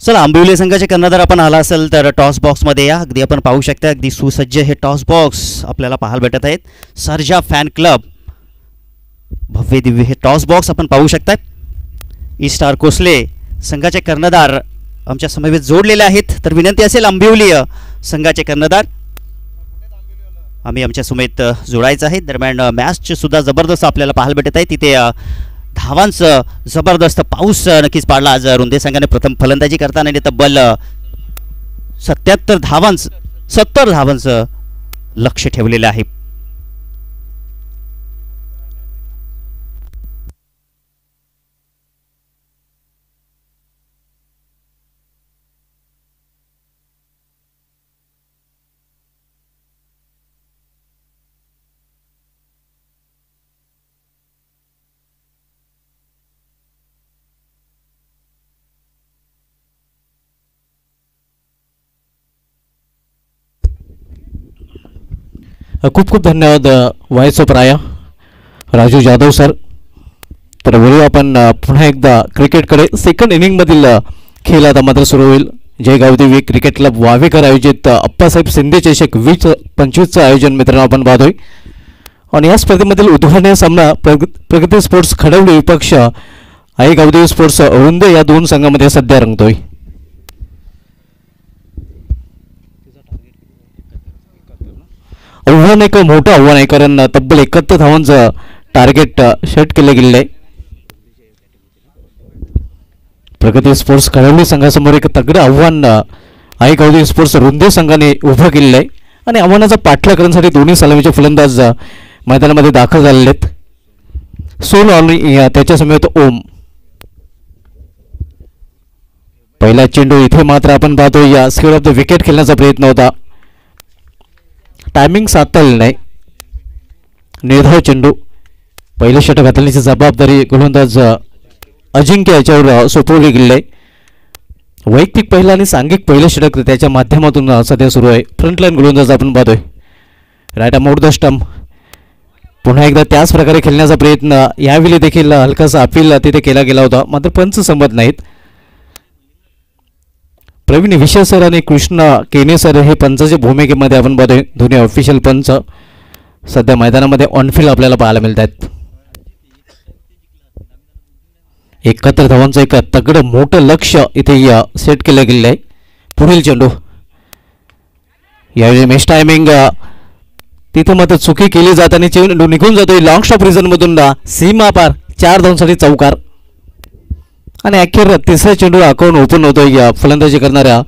चला, आंबिवली संघाचे कर्णधार आपण आला असेल तर टॉस बॉक्समध्ये या. अगदी आपण पाहू शकता अगदी सुसज्ज हे टॉस बॉक्स आपल्याला पाहायला भेटत आहेत. सर्जा फॅन क्लब, भव्य दिव्य हे टॉस बॉक्स आपण पाहू शकता. स्टार कोसले संघाचे कर्णधार आमच्या समवेत जोडलेले आहेत. तर विनंती असेल आंबिवली संघाचे कर्णधार आम्ही आमच्या समेत जोडायचं आहे. दरम्यान मॅचचे सुद्धा जबरदस्त आपल्याला पाहायला भेटत आहे. तिथे धावांचं जबरदस्त पाऊस नक्कीच पाडला आज रुंदे संघाने. प्रथम फलंदाजी करताना तब्बल 70 धावांचं लक्ष ठेवलेलं आहे. खूप खूप धन्यवाद voice of Raya Raju Jadhav sir. तर वळू आपण पुन्हा एकदा क्रिकेटकडे. सेकंड इनिंगमधील खेळ आता मात्र सुरू होईल. जयगाव देवी क्रिकेट क्लब वावेकर आयोजित अप्पासाहेब शिंदे चषक 2025चं आयोजन मित्रांनो आपण पाहतोय. आणि या स्पर्धेमधील उद्घाटनीय सामना प्रगती स्पोर्ट्स खडवली विपक्ष आई गावदेवी स्पोर्ट्स रुंदे या दोन संघामध्ये सध्या रंगतोय. आव्हान एक मोठं आव्हान आहे, कारण तब्बल 71 धावांचं टार्गेट सेट केले गेले आहे. प्रगती स्पोर्ट्स कळवली संघासमोर एक तगडं आव्हान आई गावदेवी स्पोर्ट्स रुंदे संघाने उभं केलेलं आहे. आणि आव्हानाचा पाठलाग करण्यासाठी दोन्ही सलामीचे फलंदाज मैदानामध्ये दाखल झालेले आहेत. सोल आणि त्याच्या समेत ओम. पहिला चेंडू इथे मात्र आपण पाहतो या स्क्वेअर ऑफ द विकेट खेळण्याचा प्रयत्न होता. टायमिंग साधता नाही. निर्धाव चेंडू. पहिले षटक घालण्याची जबाबदारी गोलंदाज अजिंक्य याच्यावर सोपवली गेली आहे. वैयक्तिक पहिला आणि सांघिक पहिलं षटक त्याच्या माध्यमातून सध्या सुरू आहे. फ्रंटलाईन गोलंदाज आपण पाहतोय. Right out the stump. पुन्हा एकदा त्याच प्रकारे खेळण्याचा प्रयत्न. यावेळी देखील हलकासा अपील तिथे केला गेला होता, मात्र पंच संमत नाहीत. प्रवीण विशे सर आणि कृष्णा केने सर हे पंचाच्या भूमिकेमध्ये आपण पाहतोय. दोन्ही ऑफिशियल पंच सध्या मैदानामध्ये ऑनफिल्ड आपल्याला पाहायला मिळत आहेत. 71 धावांचं एक तगडं मोठं लक्ष इथे सेट केलं गेलं आहे. पुढील चेंडू. यावेळी मिस टायमिंग. तिथे मात्र चुकी केली जात आणि चेंडू निघून जातोय लॉंग स्टॉप रिझनमधून सीमा पार. 4 धावांसाठी चौकार. आणि अखेर तिसऱ्या चेंडू अकाउंट ओपन होतो या फलंदाजी करणाऱ्या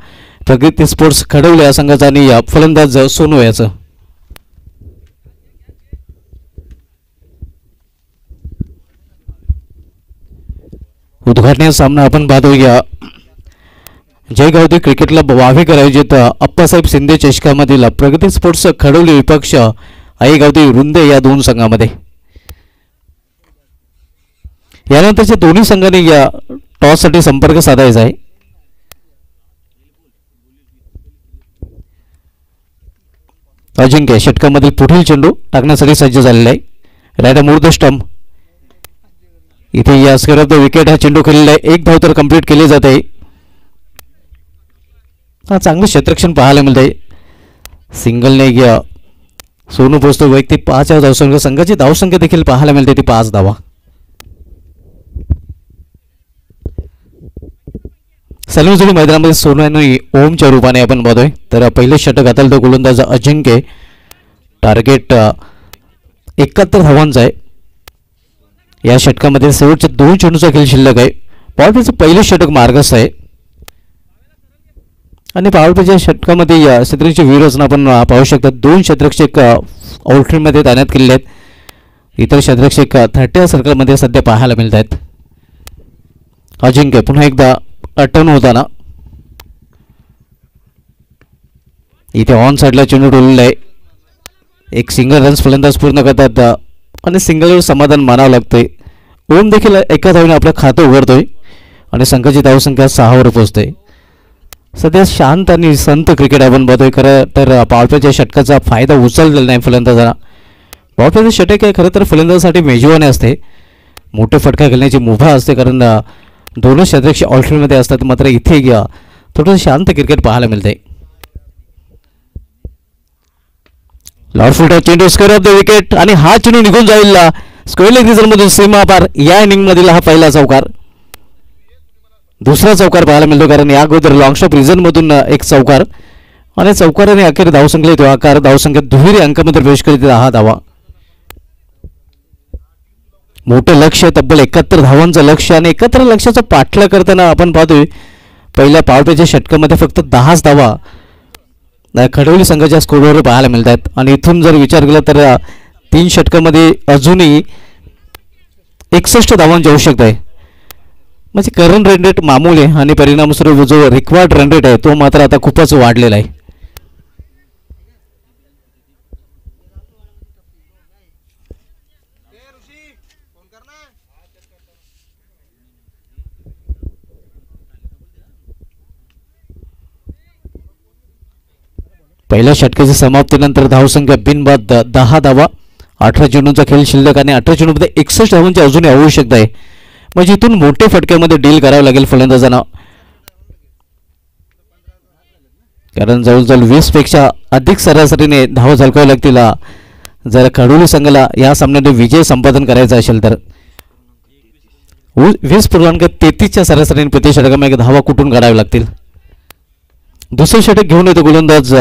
प्रगती स्पोर्ट्स खडवले या संघाचा आणि या फलंदाज सोनू याचं. उद्घाटनीय सामना आपण पाहतो या जयगावती क्रिकेट क्लब वावेकर आयोजित अप्पासाहेब शिंदे चषकामधील प्रगती स्पोर्ट्स खडवली विपक्ष आई गावदेवी रुंदे या दोन संघामध्ये. यानंतरच्या दोन्ही संघांनी या टॉससाठी संपर्क साधायचा आहे. अजिंक्य षटकामधील पुढील चेंडू टाकण्यासाठी सज्ज झालेला आहे. राईट मूर्ध स्टंप. इथे या स्क्वेअर ऑफ द विकेट हा चेंडू खेळलेला आहे. एक धाव तर कंप्लीट केली जाते. हा चांगलं क्षेत्ररक्षण पाहायला मिळतंय. सिंगलने सोनू पोचतो. वैयक्तिक 5 धावसंख्या. संघाची धावसंख्या देखील पाहायला मिळते ती 5 धावा. सलूजोडी मैदानामध्ये सोनू आणि ओमच्या रूपाने आपण पाहतोय. तर पहिले षटक घातलं तो गोलंदाज अजिंक्य. टार्गेट 71 धावांचा आहे. या षटकामध्ये शेवटच्या 2 चेंडूचा खेळ शिल्लक आहे. पॉवरप्लेचं पहिलं षटक मार्गस्थ आहे. आणि पॉवरप्लेच्या षटकामध्ये या क्षेत्ररक्षक व्यूहरचना आपण पाहू शकता. 2 क्षेत्ररक्षक आउटफील्डमध्ये तैनात केलेले आहेत. इतर क्षेत्ररक्षक 30 सर्कलमध्ये सध्या पाहायला मिळत आहेत. अजिंक्य पुन्हा एकदा टर्न होताना. इथे ऑन साईडला चेंडू डोललेला आहे. एक सिंगल रन्स फलंदाज पूर्ण करतात आणि सिंगलवर समाधान मानावं लागतंय. ओम देखील एका धावेने आपलं खातं उघडतोय आणि संघाची धावसंख्या 6 वर पोहोचते. सध्या शांत आणि संत क्रिकेट आपण बघतोय. खरं तर पॉवरप्लेच्या षटकाचा फायदा उचललेला नाही फलंदाजांना. पॉवरप्लेचं षटक हे खरं तर फलंदाजासाठी मेजवानी असते. मोठे फटका खेळण्याची मुभा असते, कारण दोनच क्षेत्ररक्षक ऑल्टरमध्ये असतात, मात्र इथे थोडंसं शांत क्रिकेट पाहायला मिळते. लॉर्डफुल्टा चेंडू स्क्वेअर ऑफ द विकेट आणि हा चेंडू निघून जाईल स्क्वेअर लेग रिझनमधून सीमा पार. या इनिंगमधील हा पहिला चौकार. दुसरा चौकार पाहायला मिळतो, कारण या अगोदर लॉंग स्टॉप रिझनमधून एक चौकार आणि चौकाराने अखेर धावसंख्येला येतो आकार. धावसंख्या दुहेरी अंकामध्ये प्रवेश करीत 10 धावा. मोठं लक्ष, तब्बल 71 धावांचं लक्ष आणि 71 लक्षाचा पाठलाग करताना आपण पाहतोय पहिल्या पॉवर प्लेच्या षटकामध्ये फक्त 10च धावा खडवली संघाच्या स्कोरवर पाहायला मिळतात. आणि इथून जर विचार केला तर 3 षटकामध्ये अजूनही 61 धावांची आवश्यकता आहे. म्हणजे करंट रन रेट मामूली आहे आणि परिणामस्वरूप जो रिक्वायर्ड रन रेट आहे तो मात्र आता खूपच वाढलेला आहे. पहिल्या षटकाच्या समाप्तीनंतर धावसंख्या बिनबाद 10 धावा. 18 चेंडूंचा खेळ शिल्लक आणि 18 चेंडूमध्ये 61 धावांची अजूनही आवश्यकता आहे. म्हणजे इथून मोठ्या फटक्यामध्ये डील करावं लागेल फलंदाजांना, कारण जवळजवळ 20 पेक्षा अधिक सरासरीने धावा झळकाव्या लागतील जर खडोली संघाला या सामन्यात विजय संपादन करायचा असेल तर. 20.33च्या सरासरीने प्रति षटकामध्ये धावा कुठून काढाव्या लागतील. दुसरे षटक घेऊन येतो गोलंदाज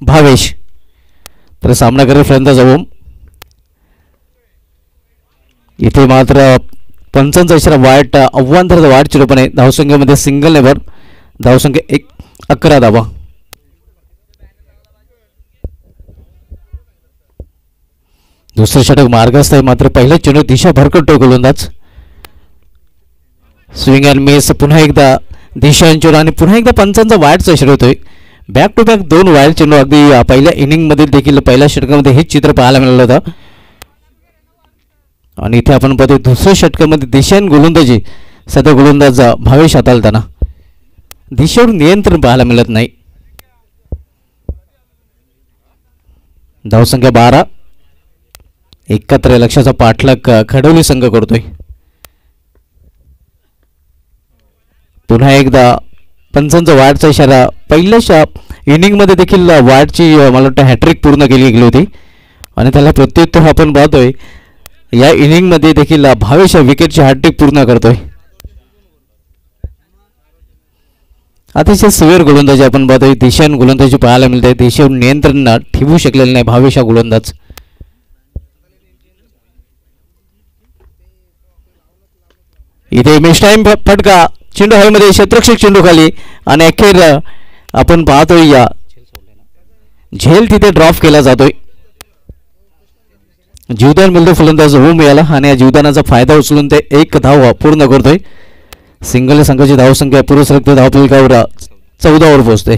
भावेश, तर सामना करेल फलंदाज ओम. इथे मात्र पंचांचा इशारा वाईट, आव्हानदार वाईट चिरपणे. धावसंख्येमध्ये सिंगल नेवर, धावसंख्या 11 धावा. दुसरे षटक मार्गस्थ आहे, मात्र पहिल्या चेंडू दिशा भरकटतो गोलंदाज. स्विंग अँड मिस, पुन्हा एकदा दिशांचोर आणि पुन्हा एकदा पंचांचा वाईटचा इशारा होतोय. बॅक टू बॅक 2 वाईट चेंडू अगदी पहिल्या इनिंगमध्ये देखील पहिल्या षटकामध्ये हेच चित्र पाहायला मिळालं होतं. आणि इथे आपण पाहतो दुसऱ्या षटकामध्ये दिशान गोलंदाजी सध्या गोलंदाज भावेश हाताळताना दिशेवर नियंत्रण पाहायला मिळत नाही. धावसंख्या 12, 71 लक्षाचा पाठलाग खडवली संघ करतोय. पुन्हा एकदा पंचांचा वाईटचा इशारा. पहिल्या इनिंगमध्ये देखील वाईटची मला वाटतं हॅट्रिक पूर्ण केली गेली होती आणि त्याला प्रत्युत्तर आपण पाहतोय या इनिंगमध्ये देखील भावेश विकेटची हॅट्रिक पूर्ण करतोय. अतिशय सिव्हिअर गोलंदाजी आपण पाहतोय, दिशान गोलंदाजी पाहायला मिळते. दिशेवर नियंत्रण ठेवू शकलेलं नाही भावेश हा गोलंदाज. इथे मिस टाइम फटका, चेंडू हवेमध्ये, क्षेत्ररक्षक चेंडू खाली आणि अखेर आपण पाहतोय या झेल तिथे ड्रॉप केला जातोय. जीवदान मिळतो फलंदाज ओम याला आणि या जीवदानाचा फायदा उचलून ते 1 धाव पूर्ण करतोय. सिंगल संघाची धावसंख्या पुरुष रक्त धावफलकावर 14 वर पोहोचते.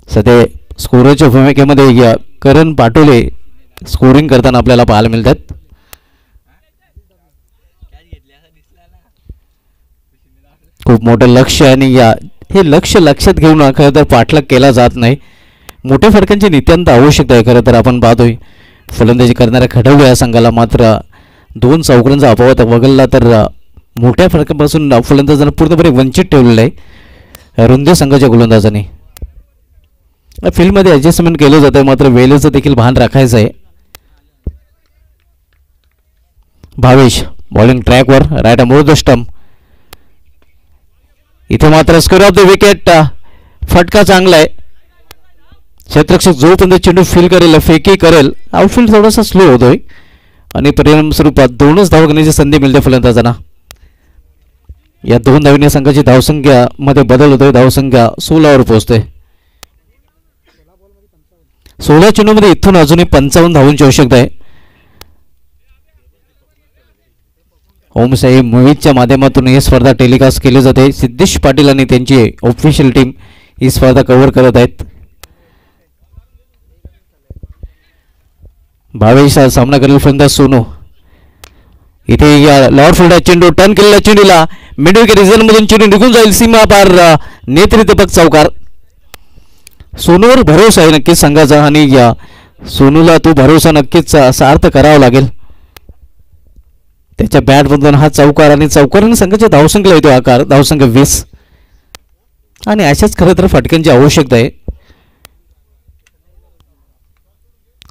सध्या स्कोररच्या भूमिकेमध्ये करण पाटोले स्कोरिंग करताना आपल्याला पाहायला मिळतात. खूप मोठं लक्ष आणि हे लक्ष लक्षात घेऊन खरं तर पाठलाग केला जात नाही. मोठ्या फटक्यांची नितांत आवश्यकता आहे. खरं तर आपण पाहतोय फलंदाजी करणाऱ्या खडवले या संघाला मात्र 2 चौकारांचा अपवाद वगळला तर मोठ्या फटक्यापासून फलंदाजांना पूर्णपणे वंचित ठेवलेलं आहे रुंदे संघाच्या गोलंदाजांनी. फील्डमध्ये ॲडजस्टमेंट केलं जातं, मात्र वेळेचं देखील भान राखायचं आहे. भावेश बॉलिंग ट्रॅकवर, राईट अमोर द स्टंप. इथे मात्र स्क्वेअर ऑफ द विकेट, फटका चांगला आहे. क्षेत्ररक्षक जोपर्यंत चेंडू फील करेल, फेकी करेल, आउटफील्ड थोडासा स्लो होतोय आणि परिणाम स्वरूपात 2च धावा घेण्याची संधी मिळते फलंदाजांना. या 2 धावीने संघाची धावसंख्या मध्ये बदल होतोय. धावसंख्या 16 वर पोहोचते. 16 चेंडूमध्ये इथून अजूनही 55 धावांची आवश्यकता आहे. ओमसाई मूव्हीजच्या माध्यमातून ही स्पर्धा टेलिकास्ट केली जाते. सिद्धेश पाटील आणि त्यांची ऑफिशियल टीम ही स्पर्धा कव्हर करत आहेत. भावेश सामना करेल फलंदाज सोनू. इथे या लॉर्ड फील्डर चेंडू टर्न केलेल्या चेंडूला मिड विकेट रिझनमधून चेंडू निघून जाईल सीमा पार. नेत्रितपक चौकार. सोनूवर भरोसा आहे नक्कीच संघाचा आणि या सोनूला तो भरोसा नक्कीच सार्थ करावा लागेल. त्याच्या बॅटमधून हा चौकार आणि चौकाराने संघाच्या धावसंख्येला येतो आकार. धावसंख्या 20 आणि अशाच खरं तर फटक्यांची आवश्यकता आहे.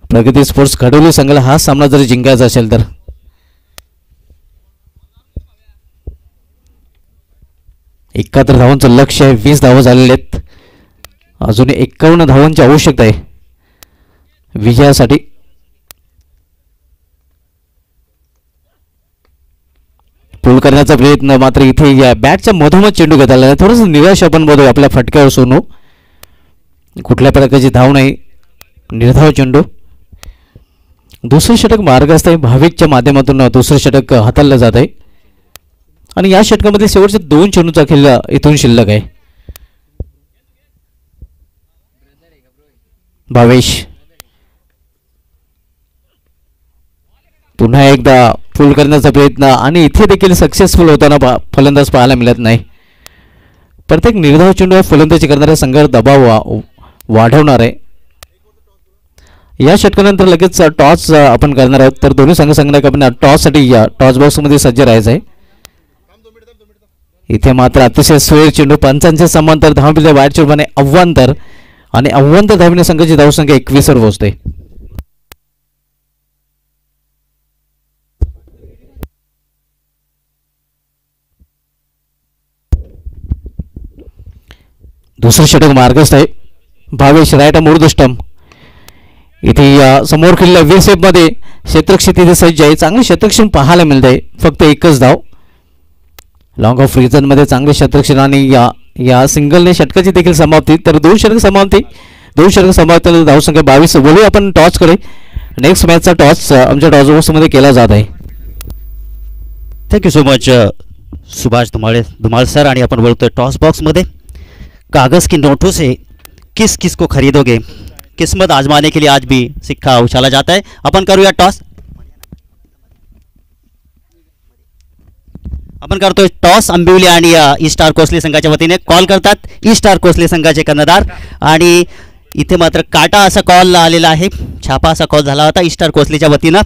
प्रगती स्पोर्ट्स खडवली संघाला हा सामना जर जिंकायचा असेल तर. एकाहत्तर धावांचं लक्ष आहे. 20 धावा झालेले आहेत. अजून 51 धावांची आवश्यकता आहे विजयासाठी. पूल करण्याचा प्रयत्न मात्र इथे या बॅटच्या मधोमध चेंडू घेता आला. थोडंसं निराश आपण बघूया आपल्या फटक्यावर सोनू. कुठल्या प्रकारची धाव नाही, निर्धाव चेंडू. दुसरं षटक मार्गस्थ आहे. भाविकच्या माध्यमातून दुसरं षटक हाताळलं जात आहे आणि या षटकामध्ये शेवटचे 2 चेंडूचा खेळ इथून शिल्लक आहे. भावेश पुन्हा एकदा फुल करण्याचा प्रयत्न आणि इथे देखील सक्सेसफुल होताना फलंदाज पाहायला मिळत नाही. प्रत्येक निर्धाव चेंडू फलंदाजी करणाऱ्या संघावर दबाव वाढवणार आहे. या षटकानंतर लगेच टॉस आपण करणार आहोत. तर दोन्ही संघांना आपण टॉससाठी या टॉस बॉक्समध्ये सज्ज राहायचं आहे. इथे मात्र अतिशय सोयीर चेंडू. पंचांच्या समांतर धावलेल्या वाईट चेंडूने अव्वांतर आणि अव्वांतर धावणे संघाची धावसंख्या 21 वर पोहोचते. दुसरं षटक मार्गस्थ आहे. भावेश राईट मुर्दुष्टम इथे समोर खेळलेल्या 20 मध्ये क्षेत्रक्षित इथे सज्ज आहे. चांगले क्षेत्रक्षण पाहायला मिळत आहे. फक्त एकच धाव. लॉंग ऑफ रिजन मध्ये चांगले क्षेत्रक्षण आणि या सिंगलने षटकाची देखील समाप्ती. तर 2 षटक समाप्ती धावसंख्या 22. बोलूया आपण टॉसकडे. नेक्स्ट मॅचचा टॉस आमच्या टॉस बॉक्समध्ये केला जात आहे. Thank you so much Subhash Dhumal sir. आणि आपण बोलतोय टॉस बॉक्समध्ये. कागज की नोटों से किस किस को खरीदोगे, किस्मत आजमाने के लिए आज भी सिक्का उछाला जाता है. अपन करूया टॉस. आपण करतोय टॉस. आंबिवली आणि ई स्टार कोसली संघाच्या वतीने कॉल करतात ई स्टार कोसली संघाचे कर्णधार. आणि इथे मात्र काटा असा कॉल आलेला आहे. छापा असा कॉल झाला होता ई स्टार कोसलीच्या वतीनं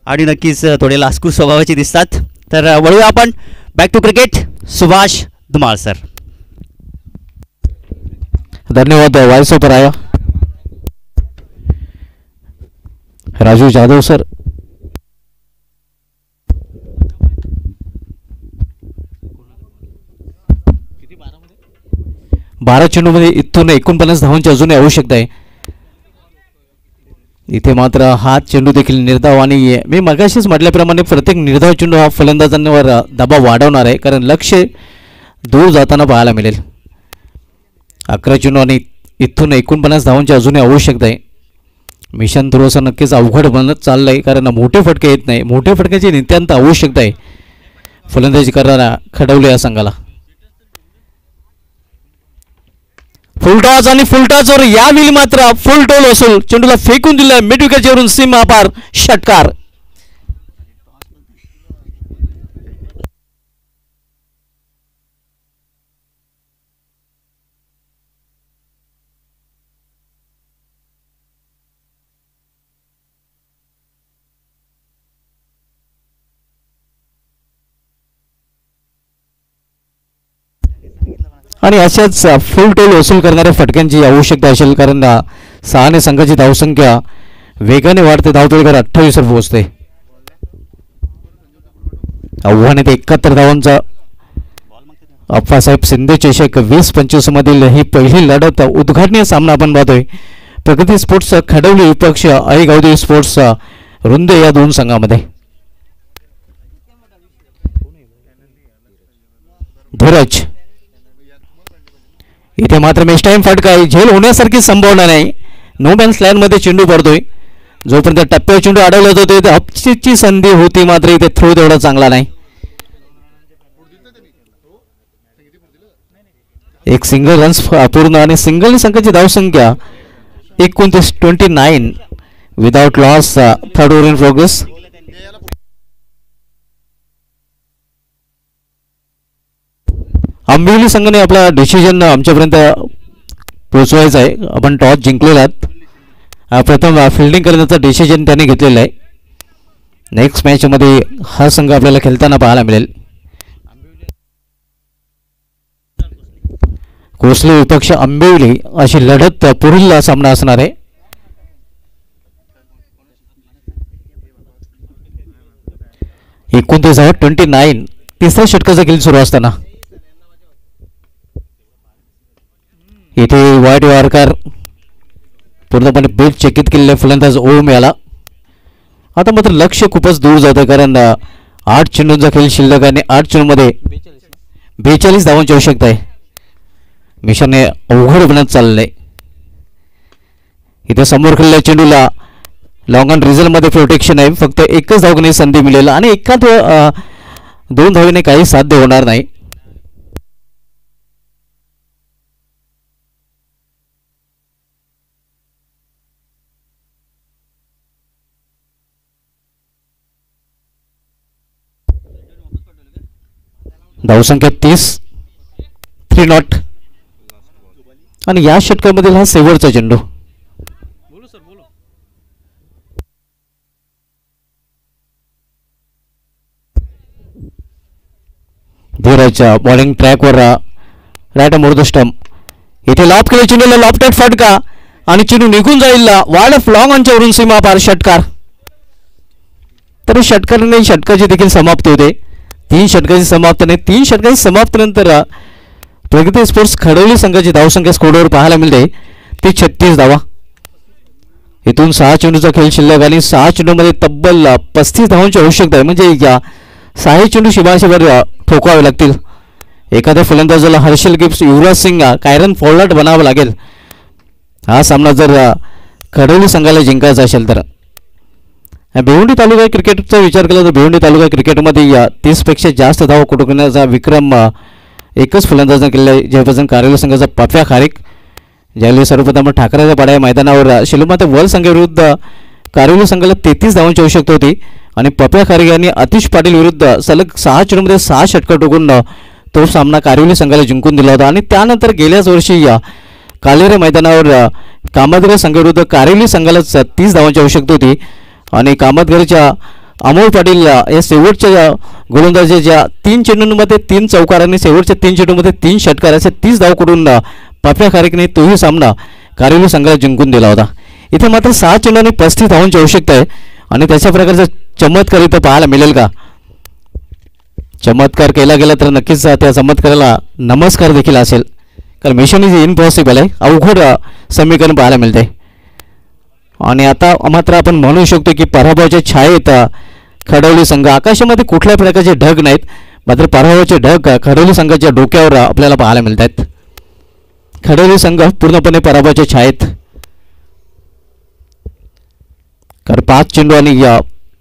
आणि नक्कीच थोडे लास्कूर स्वभावाचे दिसतात. तर वळूया आपण back to cricket. Subhash Dhumal sir. धन्यवाद voice of Raya. Raju Jadhav sir. 12 चेंडूमध्ये इथून 49 धावांची अजूनही आवश्यकता आहे. इथे मात्र हा चेंडू देखील निर्धाव आणि मी मगाशीच म्हटल्याप्रमाणे प्रत्येक निर्धाव चेंडू हा फलंदाजांवर दबाव वाढवणार आहे कारण लक्ष दूर जाताना पाहायला मिळेल. 11 चेंडू आणि इथून 49 धावांची अजूनही आवश्यकता आहे. मिशन थोडंसं नक्कीच अवघड बनत चाललं आहे कारण मोठे फटके येत नाही. मोठ्या फटक्याची नितांत आवश्यकता आहे फलंदाजी करणारा खडवले या संघाला. फुलटॉस आणि फुलटॉसवर यावेळी मात्र फुल टोल वसूल. चेंडूला फेकून दिला मिड विकेटवरून सीमा पार षटकार. आणि अशाच फुल टोल वसूल करणाऱ्या फटक्यांची आवश्यकता असेल कारण 6 ने संघाची धावसंख्या वेगाने वाढते. धावतोडीकर 28 वर पोहोचते. आव्हान येते 71 धावांचा. अप्पासाहेब शिंदे चषक 20-25 मधील ही पहिली लढत उद्घाटनीय सामना आपण पाहतोय. प्रगती स्पोर्ट्स खडवली विपक्ष गावदेवी स्पोर्ट्स रुंदे या 2 संघामध्ये. धीरज इथे मात्र मेस टाइम फटका आहे. झेल होण्यासारखी संभावना नाही. नो मॅन्स लाईन मध्ये चेंडू पडतोय. जोपर्यंत टप्प्यावर चेंडू अडवला जातो ते अपचितची संधी होती मात्र इथे थ्रो तेवढा चांगला नाही. एक सिंगल रन्स पूर्ण आणि सिंगल संघाची धावसंख्या 29 without loss. Third over in progress. Ambivli संघाने आपला डिसिजन आमच्यापर्यंत पोहोचवायचा आहे. आपण टॉस जिंकलेला आहात. प्रथम फिल्डिंग करण्याचा डिसिजन त्याने घेतलेला आहे. नेक्स्ट मॅचमध्ये हा संघ आपल्याला खेळताना पाहायला मिळेल. कोसले विपक्ष आंबिवली अशी लढत पुढील सामना असणार आहे. एकोणतीस 29 तिसऱ्या षटकाचा खेळ सुरू असताना इथे वाईट वारकार पूर्णपणे बेट चकित केलेले फलंदाज ओम याला. आता मात्र लक्ष खूपच दूर जातं कारण 8 चेंडूंचा खेळ शिल्लक आणि 8 चेंडूमध्ये 42 धावांची आवश्यकता आहे. मिशन हे अवघड बनत चाललंय. इथे समोर खेळलेल्या चेंडूला लॉंग ऑन रिझल्टमध्ये प्रोटेक्शन आहे. फक्त एकच धावने संधी मिळेल आणि एकाच 2 धावेने काही साध्य होणार नाही. धावसंख्या 30 3 नॉट आणि या षटकामधील हा शेवटचा चेंडू. धीराजच्या बॉलिंग ट्रॅकवर राईट मोर स्टंप. इथे लॉप केले चेंडूला लॉफ्टेड फटका आणि चेंडू निघून जाईल वार्ड ऑफ लॉंग ऑनच्या वरून सीमा पार षटकार. तर षटकाने षटकाची देखील समाप्ती होते. 3 षटकाची समाप्तीने 3 षटकाची समाप्तीनंतर प्रगती स्पोर्ट्स खडवली संघाची धावसंख्या स्कोरवर पाहायला मिळते ती 36 धावा. इथून 6 चेंडूचा खेळ शिल्लक आणि 6 चेंडूमध्ये तब्बल 35 धावांची आवश्यकता आहे. म्हणजे या 6 चेंडू शिबाशिबार ठोकावे लागतील. एखाद्या फलंदाजाला Herschelle Gibbs, Yuvraj Singh, Kieron फॉलट बनावं लागेल हा सामना जर खडवली संघाला जिंकायचा असेल तर. भिवंडी तालुका क्रिकेटचा विचार केला तर भिवंडी तालुका क्रिकेटमध्ये 30पेक्षा जास्त धावा कुटुंबाचा विक्रम एकच फलंदाजाने केलेला आहे, ज्यापासून कार्यालय संघाचा पप्या खारीक. ज्यावेळी सर्वप्रथम ठाकरेच्या पाड्या मैदानावर शिलमाते वर्ल्ड संघाविरुद्ध कार्यालय संघाला 33 धावांची आवश्यकता होती आणि पप्या खारीक यांनी आतिश पाटील विरुद्ध सलग 6 चेंडूमध्ये 6 षटकार ठोकून तो सामना कार्यालय संघाला जिंकून दिला होता. आणि त्यानंतर गेल्याच वर्षी कालेरे मैदानावर कामतगर संघाविरुद्ध कार्यालय संघाला 30 धावांची आवश्यकता होती आणि कामतगरच्या अमोल पाटील या शेवटच्या गोलंदाजीच्या 3 चेंडूंमध्ये 3 चौकार आणि शेवटच्या 3 चेंडूंमध्ये 3 षटकार असे 30 धाव करून पप्या खारीकने तोही सामना कार्यालय संघाला जिंकून दिला होता. इथे मात्र 6 चेंडूंनी 35 धावांची आवश्यकता आहे आणि त्याच्या प्रकारचा चमत्कार इथं पाहायला मिळेल का? चमत्कार केला गेला तर नक्कीच त्या चमत्काराला नमस्कार देखील असेल, कारण मिशन इज इम्पॉसिबल आहे. अवघड समीकरण पाहायला मिळते आणि आता मात्र आपण म्हणू शकतो की पराभवाच्या छायेत खडवली संघ. आकाशामध्ये कुठल्या प्रकारचे ढग नाहीत, मात्र पराभवाचे ढग खडवली संघाच्या डोक्यावर आपल्याला पाहायला मिळत आहेत. खडवली संघ पूर्णपणे पराभवाच्या छायेत. कारण 5 चेंडू आणि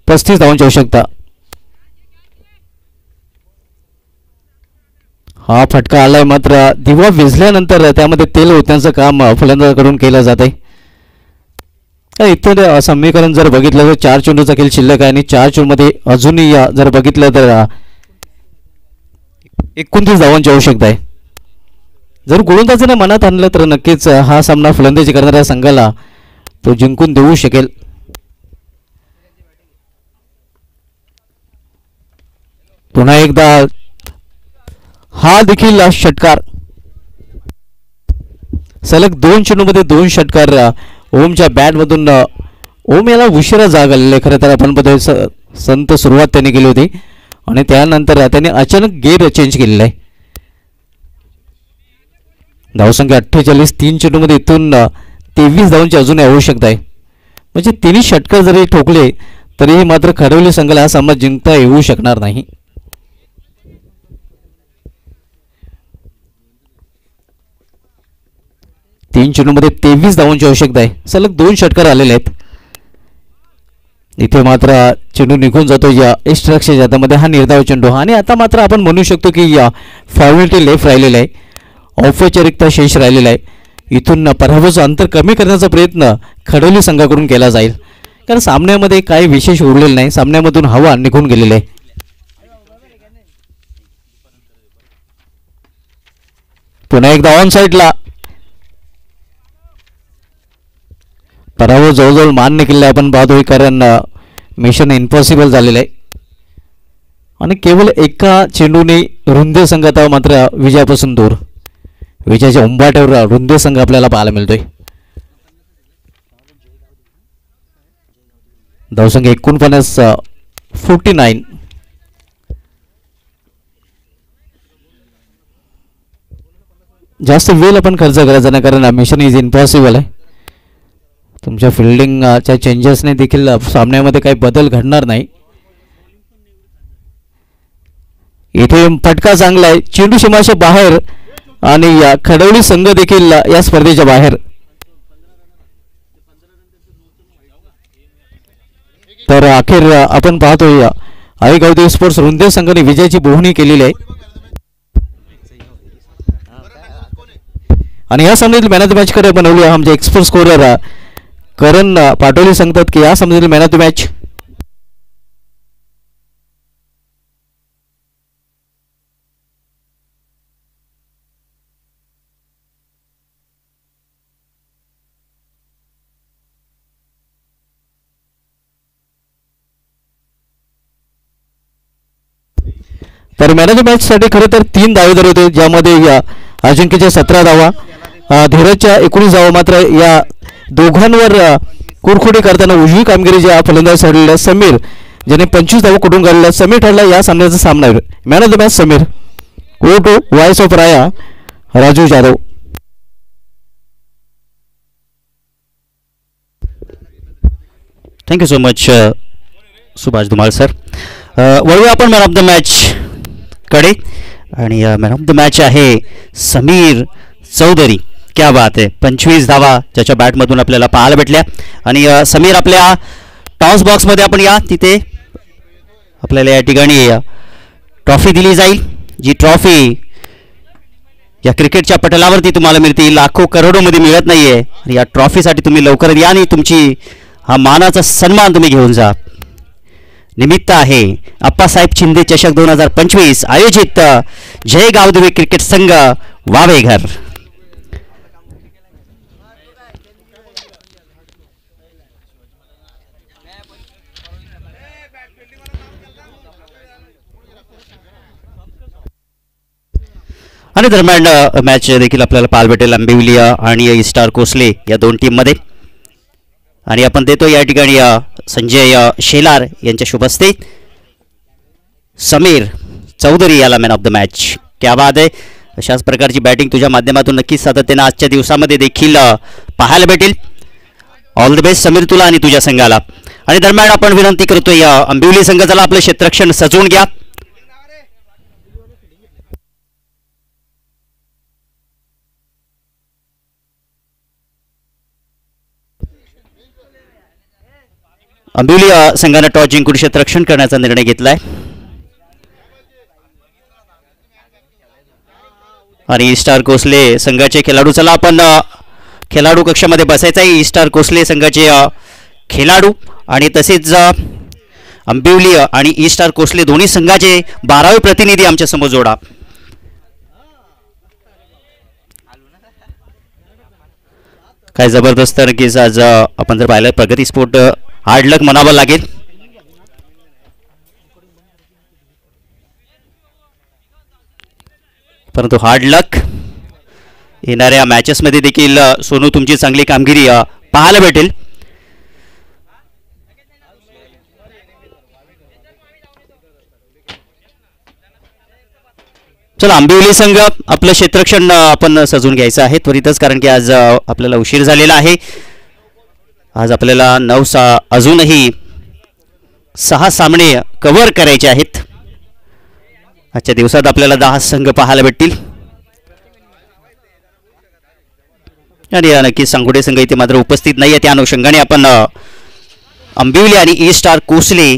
35 धावांची आवश्यकता. हा फटका आलाय, मात्र दिवा विझल्यानंतर त्यामध्ये तेल ओतण्याचं काम फलंदाजाकडून केलं जात आहे. इथं समीकरण जर बघितलं तर 4 चेंडूचा खेळ शिल्लक आहे आणि 4 चेंडूमध्ये अजूनही जर बघितलं तर 29 धावांची आवश्यकता आहे. जर गोलंदाजाने मनात आणलं तर नक्कीच हा सामना फलंदाजी करणाऱ्या संघाला तो जिंकून देऊ शकेल. पुन्हा एकदा हा देखील षटकार. सलग 2 चेंडूमध्ये 2 षटकार ओमच्या बॅटमधून. ओम याला उशिरा जाग आलेले खरं तर आपण बदल संत सुरुवात त्याने केली होती आणि त्यानंतर त्याने अचानक गेअर चेंज केलेला आहे. धावसंख्या 48. 3 चेंडूमध्ये इथून 23 धावांची अजून आवश्यकता आहे. म्हणजे 3 षटकार जरी ठोकले तरीही मात्र खडवली संघाला हा सामना जिंकता येऊ शकणार नाही. तीन चेंडूमध्ये 23 धावांची आवश्यकता आहे. सलग 2 षटकार आलेले आहेत. इथे मात्र चेंडू निघून जातो या एक्स्ट्राच्या जातामध्ये हा निर्धाव चेंडू. आणि आता मात्र आपण म्हणू शकतो की या फॉर्मॅलिटी लेफ्ट राहिलेला आहे, औपचारिकता शेष राहिलेला आहे. इथून पराभवाचं अंतर कमी करण्याचा प्रयत्न खडवली संघाकडून केला जाईल, कारण सामन्यामध्ये काही विशेष उरलेलं नाही. सामन्यामधून हवा निघून गेलेली आहे. पुन्हा एकदा ऑन साईडला पराभव जवळजवळ मान्य केले आपण पाहतोय, कारण मिशन इम्पॉसिबल झालेलं आहे आणि केवळ एका चेंडूने रुंदे संघ आता मात्र विजयापासून दूर. विजयाच्या उंबाट्यावर रुंदे संघ आपल्याला पाहायला मिळतोय. धावसंख्या 49 जास्त वेळ आपण खर्च करायचा नाही, कारण मिशन इज इम्पॉसिबल आहे. तुमच्या फिल्डिंगच्या चेंजेसने देखील सामन्यामध्ये काही बदल घडणार नाही. इथे फटका चांगला आहे, चेंडू सीमाच्या बाहेर आणि खडवली संघ देखील या स्पर्धेच्या बाहेर. तर अखेर आपण पाहतोय आई गावदेवी स्पोर्ट्स रुंदे संघाने विजयाची बोहणी केलेली आहे आणि या सामन्यातील मॅन ऑफ द मॅच कडे बनवली आमचे एक्सपर्ट स्कोरर करण पाटोले सांगतात की या सामन्यातील मॅन ऑफ द मॅच तर मॅन ऑफ द मॅच साठी खरं तर 3 दावेदार होते, ज्यामध्ये अजिंक्यच्या 17 धावा, धीरजच्या 19 धावा. मात्र या दोघांवर कुरखुडी करताना उजवी कामगिरी ज्या फलंदाज ठरलेल्या समीर, ज्याने 25 धावा कुठून काढल्या, समीर ठरला या सामन्याचा सामनावीर. Man of the match Sameer. ओ to voice of Raya Raju Jadhav. Thank you so much Subhash Dhumal sir. वळूया आपण मॅन ऑफ द मॅच कडे आणि मॅन ऑफ द मॅच आहे समीर चौधरी. क्या बात आहे, 25 धावा ज्याच्या बॅटमधून आपल्याला पाहायला भेटल्या. आणि समीर आपल्या टॉस बॉक्समध्ये आपण या, तिथे आपल्याला या ठिकाणी ट्रॉफी दिली जाईल, जी ट्रॉफी या क्रिकेटच्या पटलावरती तुम्हाला मिळतील, लाखो करोडोमध्ये मिळत नाही आहे. आणि या ट्रॉफीसाठी तुम्ही लवकरच या आणि तुमची हा मानाचा सन्मान तुम्ही घेऊन जा. निमित्त आहे अप्पासाहेब शिंदे चषक 2025 आयोजित जय गावदेवी क्रिकेट संघ वावेघर. आणि दरम्यान मॅच देखील आपल्याला पाहायला भेटेल आंबिवली आणि स्टार कोसले या दोन टीममध्ये. आणि आपण देतो या ठिकाणी संजय शेलार यांच्या शुभ हस्ते समीर चौधरी याला मॅन ऑफ द मॅच. क्या बात आहे, अशाच प्रकारची बॅटिंग तुझ्या माध्यमातून नक्कीच सातत्याने आजच्या दिवसामध्ये देखील पाहायला भेटेल. ऑल द बेस्ट समीर तुला आणि तुझ्या संघाला. आणि दरम्यान आपण विनंती करतोय आंबिवली संघाला आपलं क्षेत्ररक्षण सजवून घ्या. आंबिवली संघाने टॉस जिंकून क्षेत्ररक्षण करण्याचा निर्णय घेतलाय आणि स्टार कोसले संघाचे खेळाडू, चला आपण खेळाडू कक्षामध्ये बसायचा आहे. स्टार कोसले संघाचे खेळाडू आणि तसेच आंबिवली आणि स्टार कोसले दोन्ही संघाचे 12वे प्रतिनिधी आमच्या समोर जोडा. काय जबरदस्त नक्कीच आज आपण जर पाहिलं प्रगती स्पोर्ट हार्ड लक म्हणावं लागेल. परंतु हार्ड लक येणाऱ्या मॅचेसमध्ये देखील सोनू तुमची चांगली कामगिरी पाहायला भेटेल. चला आंबिवली संघ आपलं क्षेत्ररक्षण आपण सजवून घ्यायचं आहे त्वरितच, कारण की आज आपल्याला उशीर झालेला आहे. आज आपल्याला अजूनही 6 सामने कव्हर करायचे आहेत. आजच्या दिवसात आपल्याला 10 संघ पाहायला भेटतील आणि नक्कीच सांगोडे संघ इथे मात्र उपस्थित नाही आहे. त्या अनुषंगाने आपण आंबिवली आणि स्टार कोसले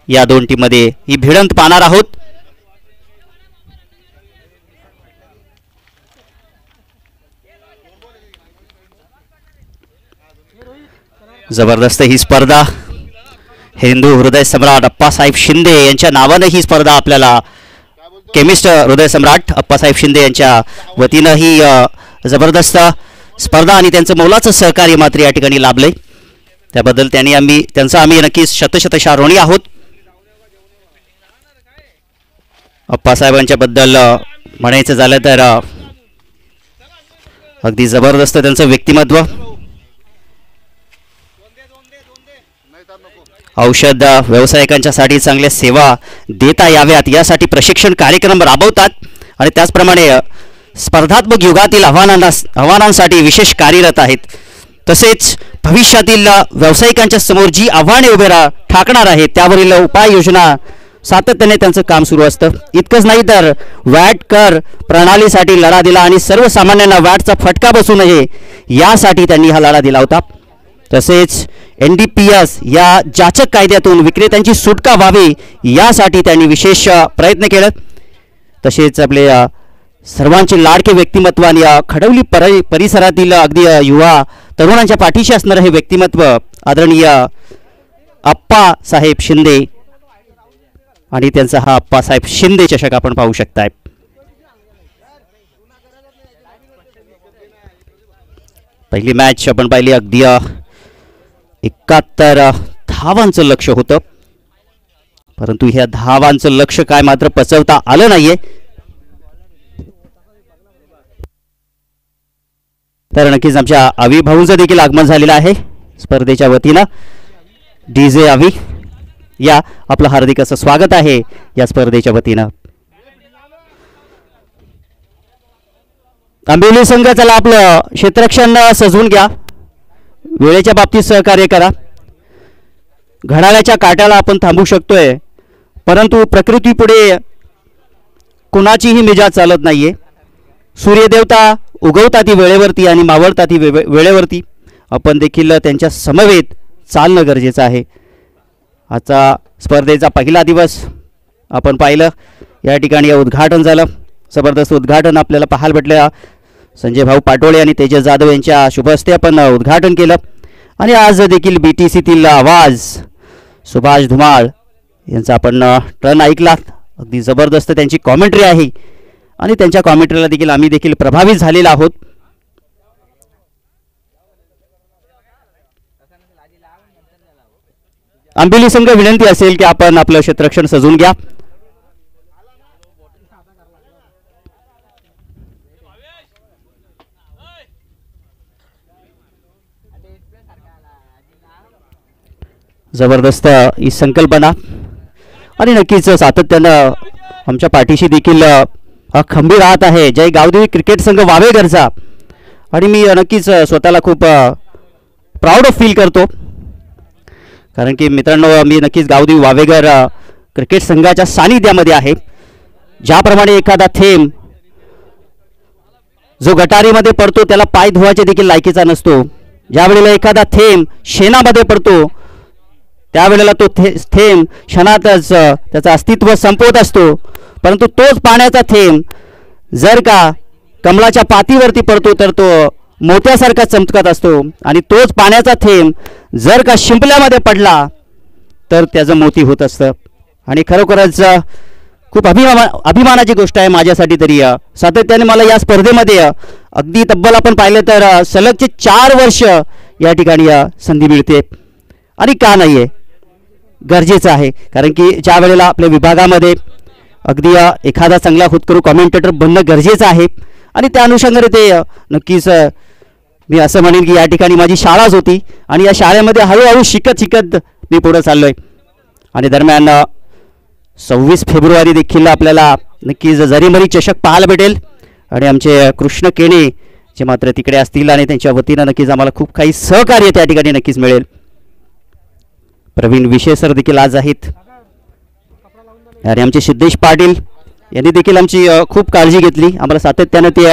या दोन टीममध्ये ही भिडंत पाहणार आहोत. जबरदस्त ही स्पर्धा हिंदू हृदय सम्राट अप्पासाहेब शिंदे यांच्या नावाने ही स्पर्धा आपल्याला केमिस्ट हृदय सम्राट अप्पासाहेब शिंदे यांच्या वतीनं ही जबरदस्त स्पर्धा आणि त्यांचं मोलाचं सहकार्य मात्र या ठिकाणी लाभलंय. त्याबद्दल त्यांचा आम्ही नक्कीच शतशतशः ऋणी आहोत. अप्पासाहेबांच्या बद्दल म्हणायचं झालं तर अगदी जबरदस्त त्यांचं व्यक्तिमत्व. औषध व्यावसायिकांच्यासाठी चांगल्या सेवा देता याव्यात यासाठी प्रशिक्षण कार्यक्रम राबवतात आणि त्याचप्रमाणे स्पर्धात्मक युगातील आव्हानांसाठी विशेष कार्यरत आहेत. तसेच भविष्यातील व्यावसायिकांच्या समोर जी आव्हाने ठाकणार आहेत त्यावरील उपाययोजना सातत्याने त्यांचं काम सुरू असतं. इतकंच नाही तर वॅट कर प्रणालीसाठी लढा दिला आणि सर्वसामान्यांना वॅटचा फटका बसू नये यासाठी त्यांनी हा लढा दिला होता. तसेच NDPS या जाचक कायद्यातून विक्रेत्यांची सुटका व्हावी यासाठी त्यांनी विशेष प्रयत्न केले. तसेच आपले सर्वांचे लाडके व्यक्तिमत्व आणि खडवली परिसरातील अगदी युवा तरुणांच्या पाठीशी असणारं हे व्यक्तिमत्व आदरणीय आप्पासाहेब शिंदे आणि त्यांचा हा आप्पासाहेब शिंदे चषक आपण पाहू शकताय. पहिली मॅच आपण पाहिली अगदी 71 धावांचं लक्ष होतं, परंतु ह्या धावांचं लक्ष काय मात्र पचवता आलं नाहीये. तर नक्कीच आमच्या आवी भाऊंचं देखील आगमन झालेलं आहे स्पर्धेच्या वतीनं. DJ आवी या आपलं हार्दिक असं स्वागत आहे या स्पर्धेच्या वतीनं. आंबिवली संघ चला आपलं क्षेत्ररक्षण सजवून घ्या, वेळेच्या बाबतीत सहकार्य करा. घड्याळाच्या काट्याला आपण थांबू शकतोय, परंतु प्रकृतीपुढे कुणाचीही मिजाज चालत नाहीये. सूर्यदेवता उगवता ती वेळेवरती आणि मावळता ती वेळेवरती. आपण देखील त्यांच्या समवेत चालणं गरजेचं आहे. आजचा स्पर्धेचा पहिला दिवस आपण पाहिलं, या ठिकाणी उद्घाटन झालं. जबरदस्त उद्घाटन आपल्याला पाहायला भेटलं. संजय भाऊ पाटोळे आणि तेजस जाधव यांच्या शुभ हस्ते आपण उद्घाटन केलं. आणि आज देखील BTCतील आवाज सुभाष धुमाळ यांचा आपण टर्न ऐकला. अगदी जबरदस्त त्यांची कॉमेंट्री आहे आणि त्यांच्या कॉमेंट्रीला देखील आम्ही देखील प्रभावित झालेलो आहोत. आंबिवली संघ विनंती असेल की आपण आपलं क्षेत्ररक्षण सजवून घ्या. जबरदस्त ही संकल्पना आणि नक्कीच सातत्यानं आमच्या पाठीशी देखील खंबीर राहत आहे जय गावदेवी क्रिकेट संघ वावेघरचा. आणि मी नक्कीच स्वतःला खूप प्राऊड ऑफ फील करतो, कारण की मित्रांनो मी नक्कीच गावदेवी वावेघर क्रिकेट संघाच्या सानिध्यामध्ये आहे. ज्याप्रमाणे एखादा थेंब जो गटारीमध्ये पडतो त्याला पाय धुवायचे देखील लायकीचा नसतो, ज्यावेळेला एखादा थेंब शेणामध्ये पडतो त्यावेळेला तो थेंब क्षणातच त्याचं अस्तित्व संपवत असतो. परंतु तोच पाण्याचा थेंब जर का कमलाच्या पातीवरती पडतो तर तो मोत्यासारखा चमकत असतो, आणि तोच पाण्याचा थेंब जर का शिंपल्यामध्ये पडला तर त्याचं मोती होत असतं. आणि खरोखरच खूप अभिमानाची गोष्ट आहे माझ्यासाठी तरी. सातत्याने मला या स्पर्धेमध्ये अगदी तब्बल आपण पाहिलं तर सलगचे 4 वर्ष या ठिकाणी संधी मिळते. आणि का नाही आहे, गरजेचं आहे, कारण की ज्या वेळेला आपल्या विभागामध्ये अगदी एखादा चांगला होतकरू कॉमेंटेटर बनणं गरजेचं आहे. आणि त्या अनुषंगाने ते नक्कीच मी असं म्हणेन की या ठिकाणी माझी शाळाच होती आणि या शाळेमध्ये हळूहळू शिकत मी पुढे चाललो आहे. आणि दरम्यान 26 फेब्रुवारी देखील आपल्याला नक्कीच जरीमरी चषक पाहायला भेटेल आणि आमचे कृष्ण केणे जे मात्र तिकडे असतील आणि त्यांच्या वतीनं नक्कीच आम्हाला खूप काही सहकार्य त्या ठिकाणी नक्कीच मिळेल. प्रवीण विशे सर देखील आज आहेत आणि आमचे सिद्धेश पाटील यांनी देखील आमची खूप काळजी घेतली. आम्हाला सातत्यानं ते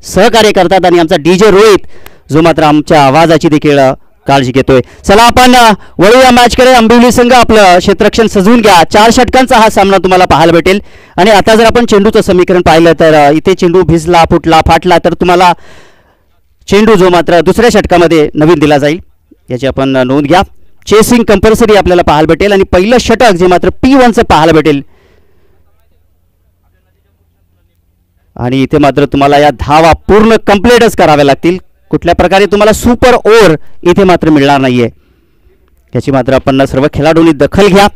सहकार्य करतात आणि आमचा DJ रोहित जो मात्र आमच्या आवाजाची देखील काळजी घेतोय. चला आपण वळूया मॅचकडे. आंबिवली संघ आपलं क्षेत्ररक्षण सजवून घ्या. 4 षटकांचा हा सामना तुम्हाला पाहायला भेटेल. आणि आता जर आपण चेंडूचं समीकरण पाहिलं तर इथे चेंडू भिजला, फुटला, फाटला तर तुम्हाला चेंडू जो मात्र दुसऱ्या षटकामध्ये नवीन दिला जाईल याची आपण नोंद घ्या. चेसिंग कंपल्सरी आपल्याला पाहायला भेटेल आणि पहिलं षटक जे मात्र P1चं पाहायला भेटेल. आणि इथे मात्र तुम्हाला या धावा पूर्ण कंप्लीटच कराव्या लागतील, कुठल्या प्रकारे तुम्हाला सुपर ओव्हर इथे मात्र मिळणार नाहीये, याची मात्र आपण सर्व खेळाडूंनी दखल घ्या.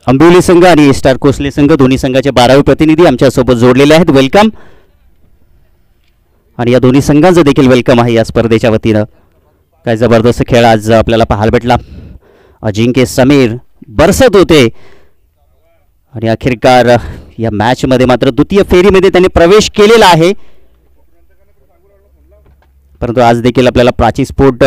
अंबिवली संघ आणि स्टार कोसले संघ दोन्ही संघाचे 12वे प्रतिनिधी आमच्यासोबत जोडलेले आहेत. वेलकम. आणि या दोन्ही संघांचं देखील वेलकम आहे या स्पर्धेच्या वतीनं. काय जबरदस्त खेळ आज आपल्याला पाहायला भेटला. अजिंक्य समीर बरसत होते आणि अखेरकार या मॅचमध्ये मात्र द्वितीय फेरीमध्ये त्यांनी प्रवेश केलेला आहे. परंतु आज देखील आपल्याला प्राची स्पोर्ट